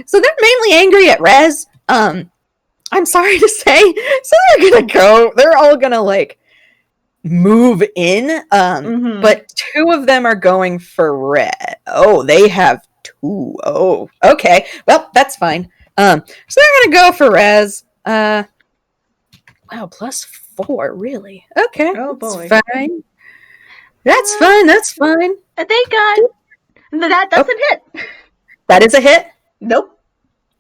so they're mainly angry at Rez. I'm sorry to say. So they're all gonna like move in. But 2 of them are going for Red. Oh, they have 2. Oh, okay. Well, that's fine. So they're gonna go for Rez. Wow, +4, really? Okay. Oh boy. That's fine. That's fine. That's fine. Thank God. That doesn't hit. That is a hit? Nope.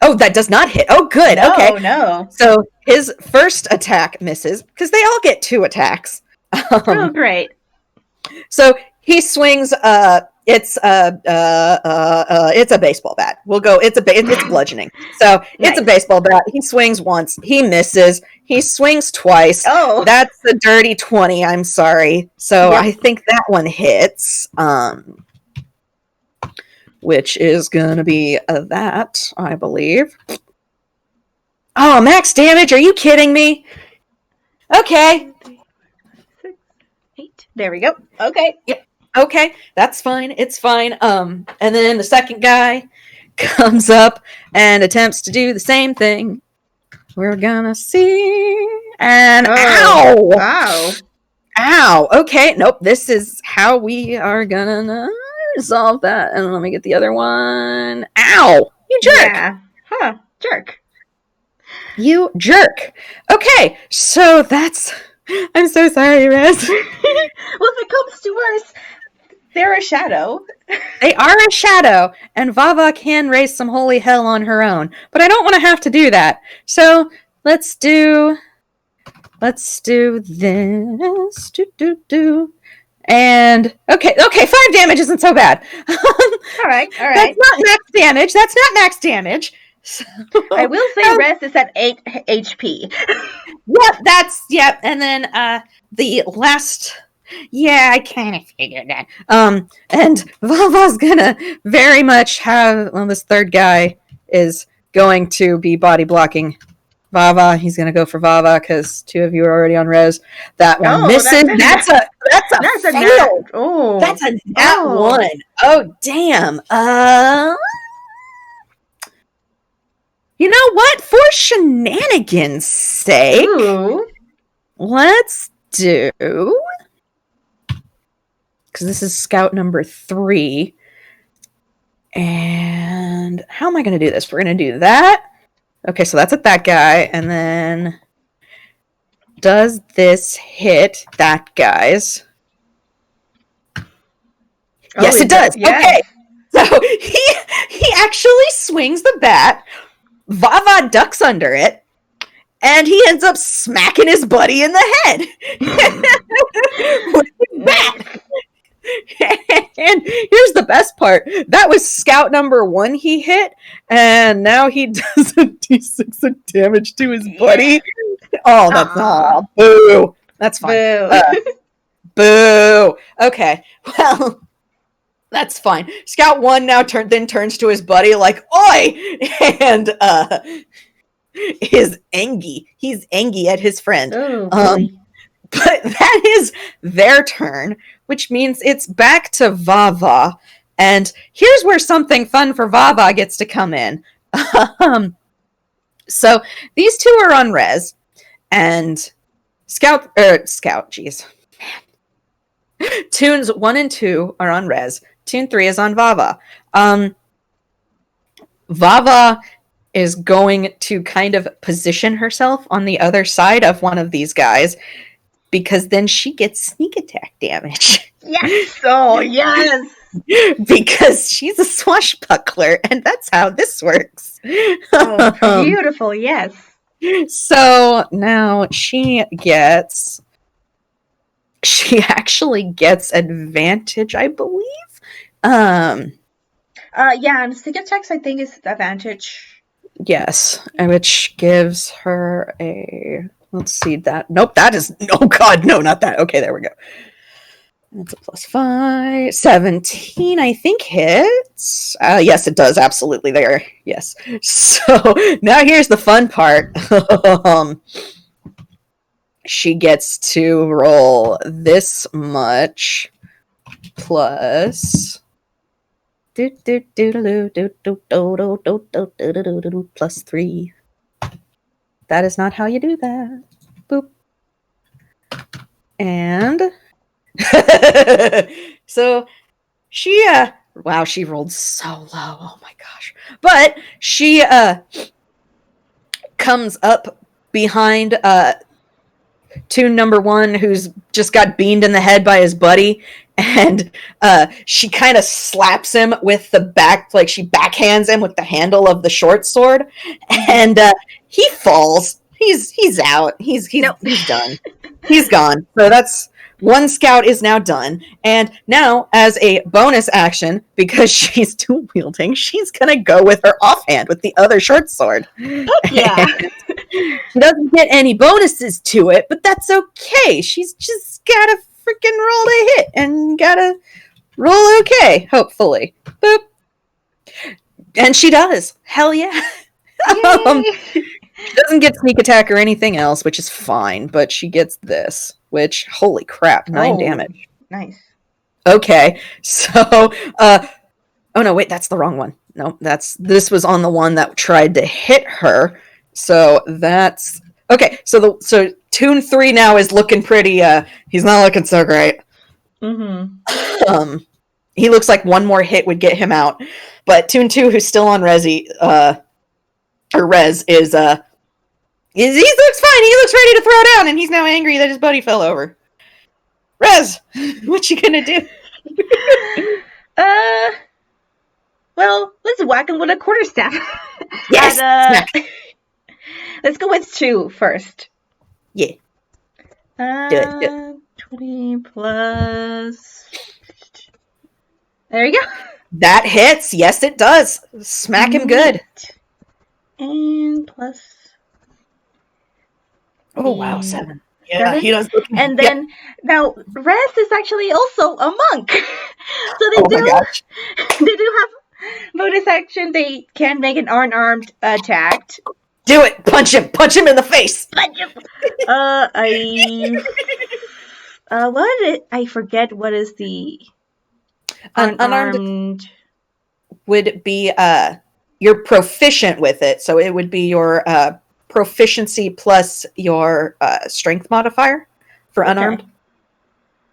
Oh, that does not hit. Oh, good. No, okay. No. So his first attack misses because they all get 2 attacks. Oh, great. So he swings. It's a baseball bat. We'll go. It's bludgeoning. So It's a baseball bat. He swings once. He misses. He swings twice. Oh, that's a dirty 20. I'm sorry. So I think that one hits. Which is gonna be that, I believe. Oh, max damage? Are you kidding me? Okay. 6, 8. There we go. Okay. Yep. Okay, that's fine. It's fine. And then the second guy comes up and attempts to do the same thing. We're gonna see. And ow. Okay, nope. This is how we are gonna resolve that. And let me get the other one. Ow! You jerk. Yeah. Huh. Jerk. You jerk. Okay, so that's. I'm so sorry, Rez. Well, if it comes to worse, they're a shadow. They are a shadow, and Vava can raise some holy hell on her own. But I don't want to have to do that. So let's do this. And okay, 5 damage isn't so bad. All right. That's not max damage. So, I will say Rez is at 8 HP. Yep, and then the last. Yeah, I kind of figured that. And Vava's gonna very much have. Well, this third guy is going to be body blocking Vava. He's gonna go for Vava because 2 of you are already on Rez. That one misses. That's a fail. Oh, that's a nat 1. Oh, damn. shenanigans' sake, Ooh. let's do, because this is scout number 3. And how am I going to do this? We're going to do that. Okay, so that's at that guy. And then does this hit that guy's? Yes, it does. Yes. Okay. So he actually swings the bat. Vava ducks under it. And he ends up smacking his buddy in the head with his bat. And here's the best part. That was scout number 1 he hit, and now he does a d6 of damage to his buddy. Oh, that's boo. That's fine. Boo. Boo. Okay. Well, that's fine. Scout 1 now turns to his buddy like, oi! And is angry. He's angry at his friend. Oh, but that is their turn, which means it's back to Vava. And here's where something fun for Vava gets to come in. So these two are on Rezze, and jeez. Toons 1 and 2 are on Rezze. Toon 3 is on Vava. Vava is going to kind of position herself on the other side of one of these guys, because then she gets sneak attack damage. Yes! Oh, yes! Because she's a swashbuckler, and that's how this works. Oh, beautiful, yes. So now she actually gets advantage, I believe. Yeah, and sneak attacks, I think, is advantage. Yes, which gives her a... Let's see that. Nope, that is... Oh, God, no, not that. Okay, there we go. That's a +5. 17, I think, hits. Yes, it does. Absolutely there. Yes. So, now here's the fun part. She gets to roll this much plus... +3. That is not how you do that. Boop. And so she wow, she rolled so low. Oh my gosh. But she comes up behind Toon number 1, who's just got beamed in the head by his buddy, and she kind of slaps him with the back, like she backhands him with the handle of the short sword, and he falls. He's out. He's done. He's gone. So that's one scout is now done. And now, as a bonus action, because she's dual wielding, she's gonna go with her offhand with the other short sword. Yeah. She doesn't get any bonuses to it, but that's okay. She's just gotta freaking roll to hit and gotta roll okay, hopefully. Boop. And she does. Hell yeah. She doesn't get sneak attack or anything else, which is fine, but she gets this, which, holy crap, 9 damage. Nice. Okay, so, oh no, wait, that's the wrong one. No, this was on the one that tried to hit her, so that's, okay, so Toon 3 now is looking pretty, he's not looking so great. Mm-hmm. He looks like one more hit would get him out, but Toon 2, who's still on Rezze, or Rezze, is, he looks fine. He looks ready to throw down, and he's now angry that his buddy fell over. Rezze, what you gonna do? Well, let's whack him with a quarterstaff. Yes. And, let's go with 2 first. Yeah. Do it. 20 plus. There you go. That hits. Yes, it does. Smack him good. And plus. Oh wow, 7. Yeah, he does. And then now Rezze is actually also a monk, so they do have bonus action. They can make an unarmed attack. Do it. Punch him in the face. Punch him. I forget what is the unarmed would be you're proficient with it, so it would be your proficiency plus your strength modifier for unarmed.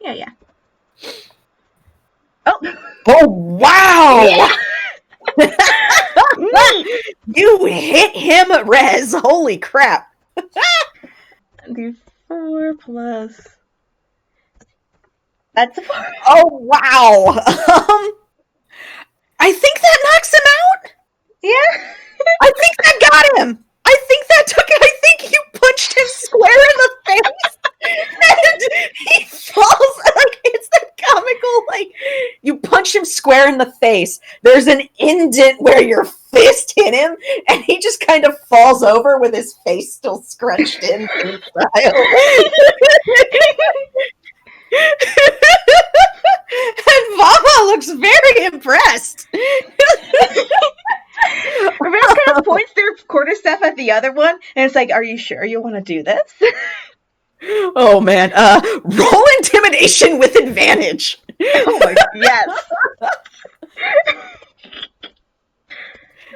Yeah. Oh. Oh, wow! Yeah. You hit him, Rez. Holy crap. Do 4 plus. That's a 4. Oh, wow. I think that knocks him out. Yeah. I think that got him. I think that took it. I think you punched him square in the face. And he falls. Like, it's that comical, like, you punch him square in the face. There's an indent where your fist hit him, and he just kind of falls over with his face still scrunched in style. And Vava looks very impressed. Rivera kind of points their quarterstaff at the other one, and it's like, "Are you sure you want to do this?" Oh man, roll intimidation with advantage. Oh my god, yes.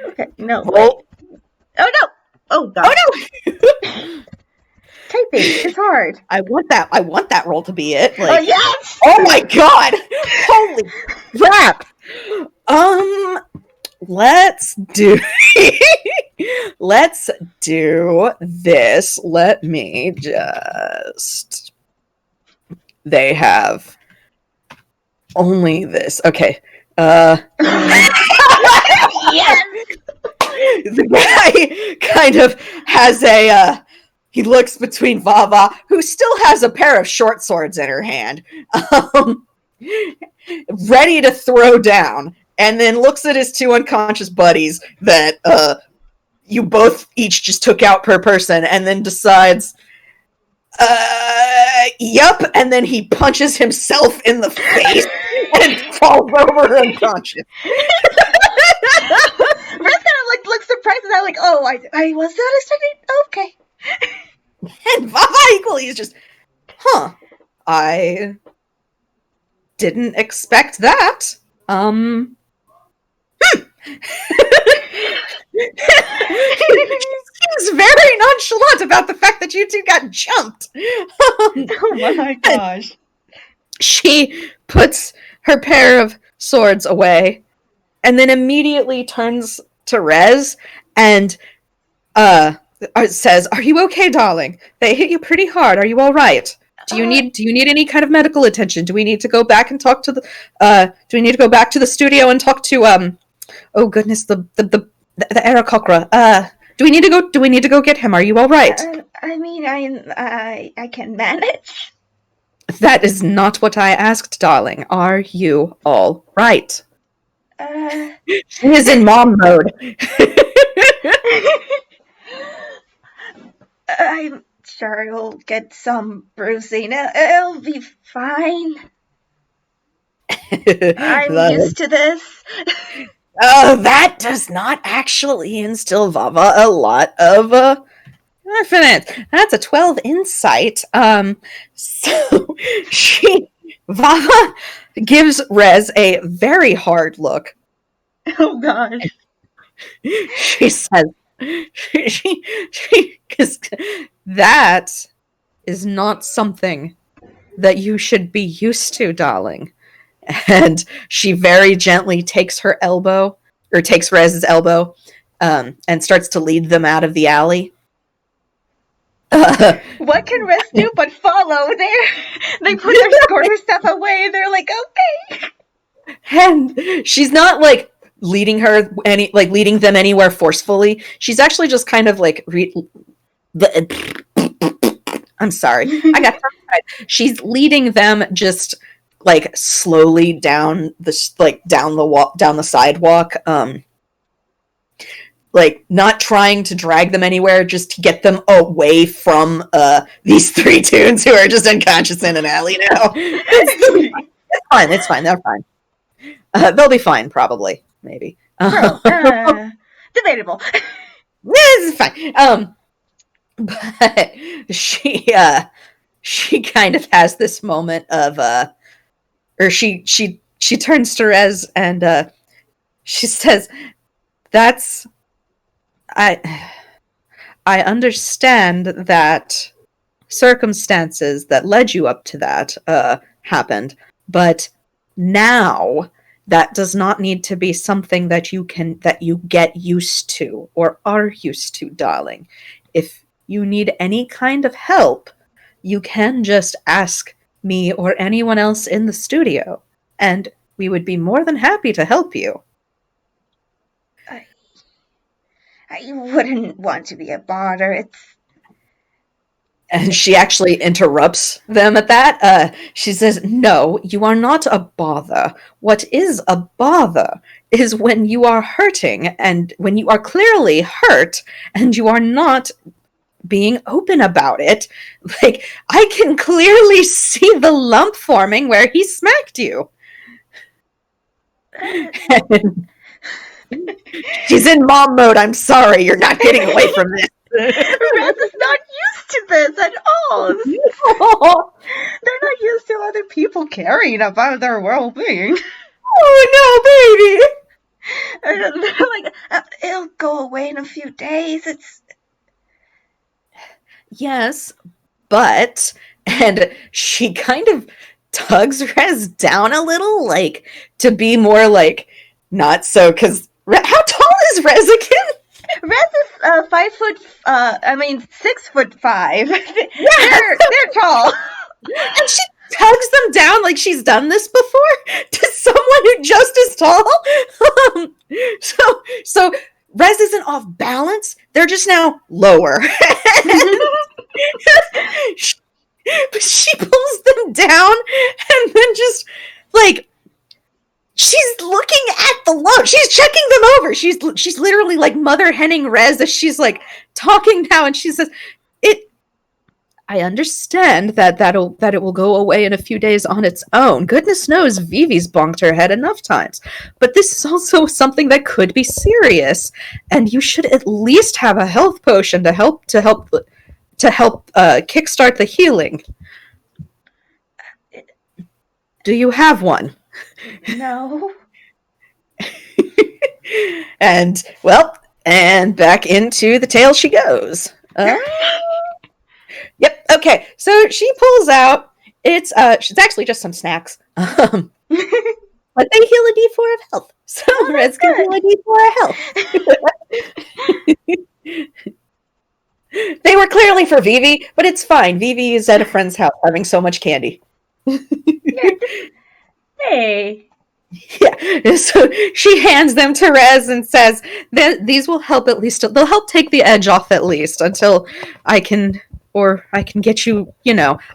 Okay, no. Roll. Oh no! Oh god. Oh no! Typing is hard. I want that roll to be it. Oh Like, yes! oh my god! Holy crap! Let's do this. Let me just. They have only this. Okay. Yes! The guy kind of has he looks between Vava, who still has a pair of short swords in her hand, ready to throw down, and then looks at his two unconscious buddies that you both each just took out per person, and then decides, yup, and then he punches himself in the face and falls over unconscious. Riz kind of like looks surprised, and I'm like, "Oh, I was not expecting." Okay. And Vava equally is just, I didn't expect that. She's very nonchalant about the fact that you two got jumped. Oh my gosh. She puts her pair of swords away and then immediately turns to Rez and says, "Are you okay, darling? They hit you pretty hard. Are you all right? Do you need any kind of medical attention? Do we need to go back and talk to the do we need to go back to the studio and talk to oh goodness, the Aarakocra. Do we need to go get him? Are you all right?" I mean, I can manage. That is not what I asked, darling. Are you all right? She is in mom mode. I'm sure you'll get some bruising. It'll be fine. I'm used to this. That does not actually instill Vava a lot of confidence. That's a 12 insight. So Vava gives Rez a very hard look. Oh gosh. She says, because that is not something that you should be used to, darling. And she very gently takes her elbow, or takes Rez's elbow, and starts to lead them out of the alley. What can Rez do but follow? They put their quarterstaff away. They're like, okay. And she's not like leading them anywhere forcefully. She's actually just kind of like I'm sorry. I got terrified. She's leading them just like slowly down the sidewalk, like not trying to drag them anywhere, just to get them away from these three toons who are just unconscious in an alley now. It's fine. They're fine. They'll be fine, probably, maybe. Debatable. It's fine. But she kind of has this moment of or she turns to Rez and she says, I understand that circumstances that led you up to that happened, but now that does not need to be something that you get used to or are used to, darling. If you need any kind of help, you can just ask me or anyone else in the studio, and we would be more than happy to help you. I wouldn't want to be a bother. And she actually interrupts them at that. She says, "No, you are not a bother. What is a bother is when you are hurting and when you are clearly hurt and you are not being open about it. Like, I can clearly see the lump forming where he smacked you." She's in mom mode. "I'm sorry, you're not getting away from this." Rezze is not used to this at all. They're not used to other people caring about their well-being. Oh no, baby! They're like, it'll go away in a few days. Yes, but... And she kind of tugs Rezze down a little, like, to be more, like, not so, because... How tall is Rezze again? Rezze is 6'5". They're tall. And she tugs them down like she's done this before to someone who just is tall. So Rezze isn't off balance. They're just now lower. She pulls them down and then just, like, she's looking at the lump. She's checking them over. She's literally like mother henning Rezze as she's like talking now, and she says, I understand that it will go away in a few days on its own. Goodness knows Vivi's bonked her head enough times. But this is also something that could be serious, and you should at least have a health potion to help kickstart the healing. Do you have one? No. And back into the tale she goes. Yep. Okay. So she pulls out. It's actually just some snacks. But they heal a D4 of health. So Rezze can heal a D4 of health. They were clearly for Vivi, but it's fine. Vivi is at a friend's house having so much candy. Hey. Yeah. So she hands them to Rezze and says, "These will help at least. They'll help take the edge off at least until I can get you,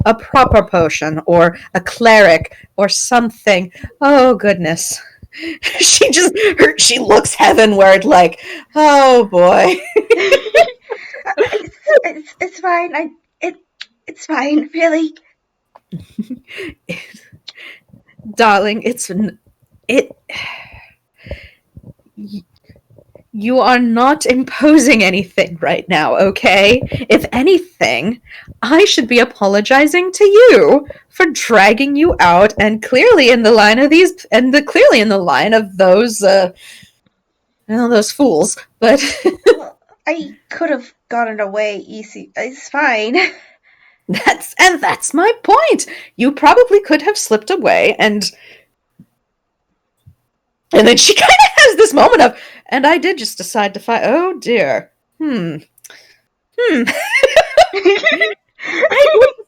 a proper potion or a cleric or something." Oh goodness. She looks heavenward like, oh boy. It's fine. It's fine, really. Darling, you are not imposing anything right now, okay? If anything, I should be apologizing to you for dragging you out and clearly in the line of those fools. But Well, I could have gotten away easy. It's fine. That's my point. You probably could have slipped away and then she kind of has this moment of, and I did just decide to fight. Oh dear. I did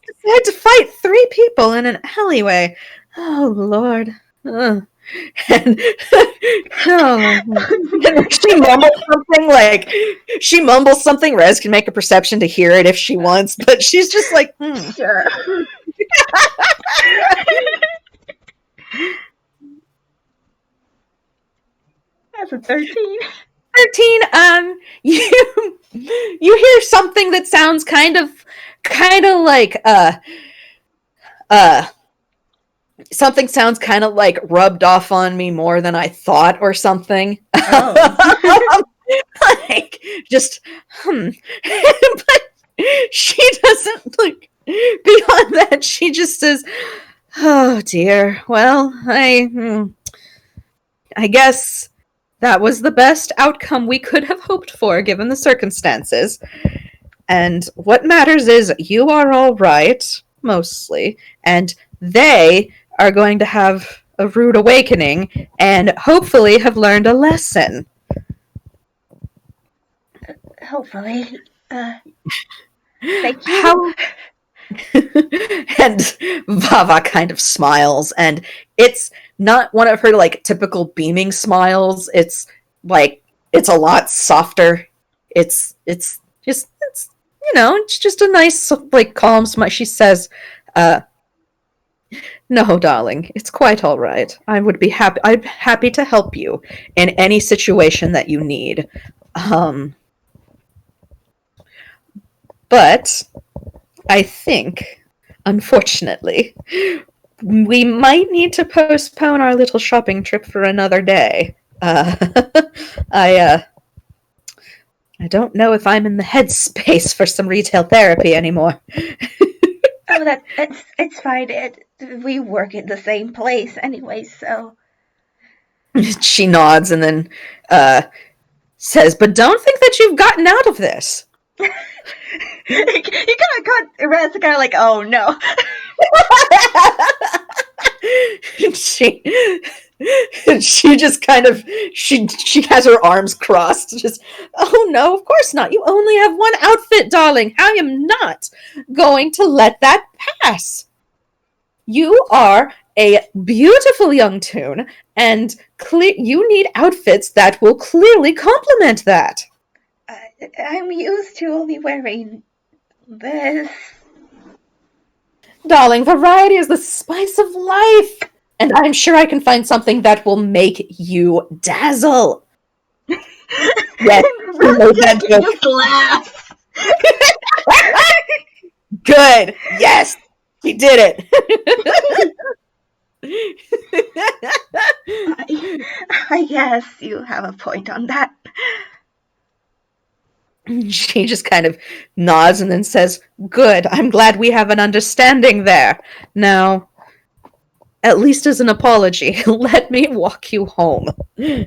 decide to fight 3 people in an alleyway. Oh Lord. And she mumbles something. Rezze can make a perception to hear it if she wants, but she's just like, Sure. That's a 13. 13. You hear something that sounds kind of like something sounds kind of like rubbed off on me more than I thought or something. Oh. Like just but she doesn't like beyond that. She just says, "Oh dear. Well, I guess that was the best outcome we could have hoped for given the circumstances." And what matters is you are all right, mostly, and they are going to have a rude awakening and hopefully have learned a lesson. Hopefully. Thank you. How and Vava kind of smiles, and it's not one of her like typical beaming smiles. It's like it's a lot softer. It's it's just a nice like calm smile. She says, "No, darling, it's quite all right. I'm happy to help you in any situation that you need. Um, but I think, unfortunately, we might need to postpone our little shopping trip for another day. Uh, I don't know if I'm in the headspace for some retail therapy anymore." Oh, it's fine. We work in the same place anyway, so. She nods and then says, "But don't think that you've gotten out of this." You kind of got Rezze kind of like, oh no. she just kind of she has her arms crossed, just, "Oh no, of course not. You only have one outfit, darling. I am not going to let that pass. You are a beautiful young Toon, and you need outfits that will clearly complement that." I'm used to only wearing this. "Darling, variety is the spice of life, and I'm sure I can find something that will make you dazzle." Yes, just laugh. Good. Yes, he did it. I guess you have a point on that. She just kind of nods and then says, "Good, I'm glad we have an understanding there. Now, at least as an apology, let me walk you home." I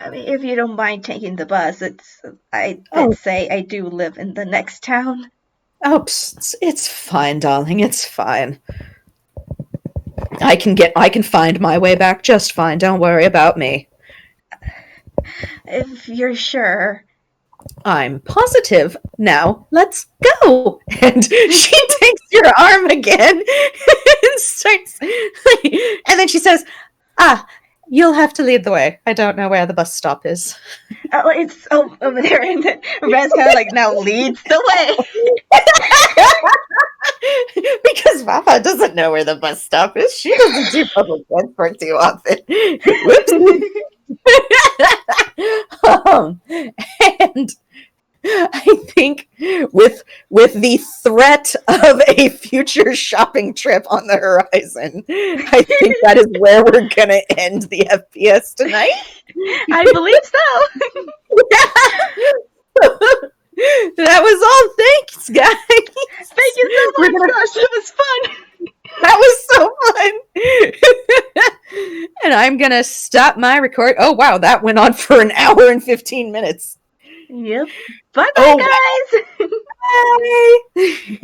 mean, if you don't mind taking the bus, I'd say I do live in the next town. Oh, it's fine, darling, it's fine. I can find my way back just fine, don't worry about me. If you're sure. I'm positive. Now, let's go. And she takes your arm again and starts, and then she says, "You'll have to lead the way. I don't know where the bus stop is." Oh, it's over there, and then Rezze kind of like now leads the way. Because Vava doesn't know where the bus stop is. She doesn't do public transport too often. Whoops. And I think with the threat of a future shopping trip on the horizon, I think that is where we're gonna end the FPS tonight. I believe so. That was all. Thanks, guys. Thank you so much. Gosh, it was fun. That was so fun. And I'm gonna stop my record. Oh wow, that went on for an hour and 15 minutes. Yep. Bye-bye, guys. Bye.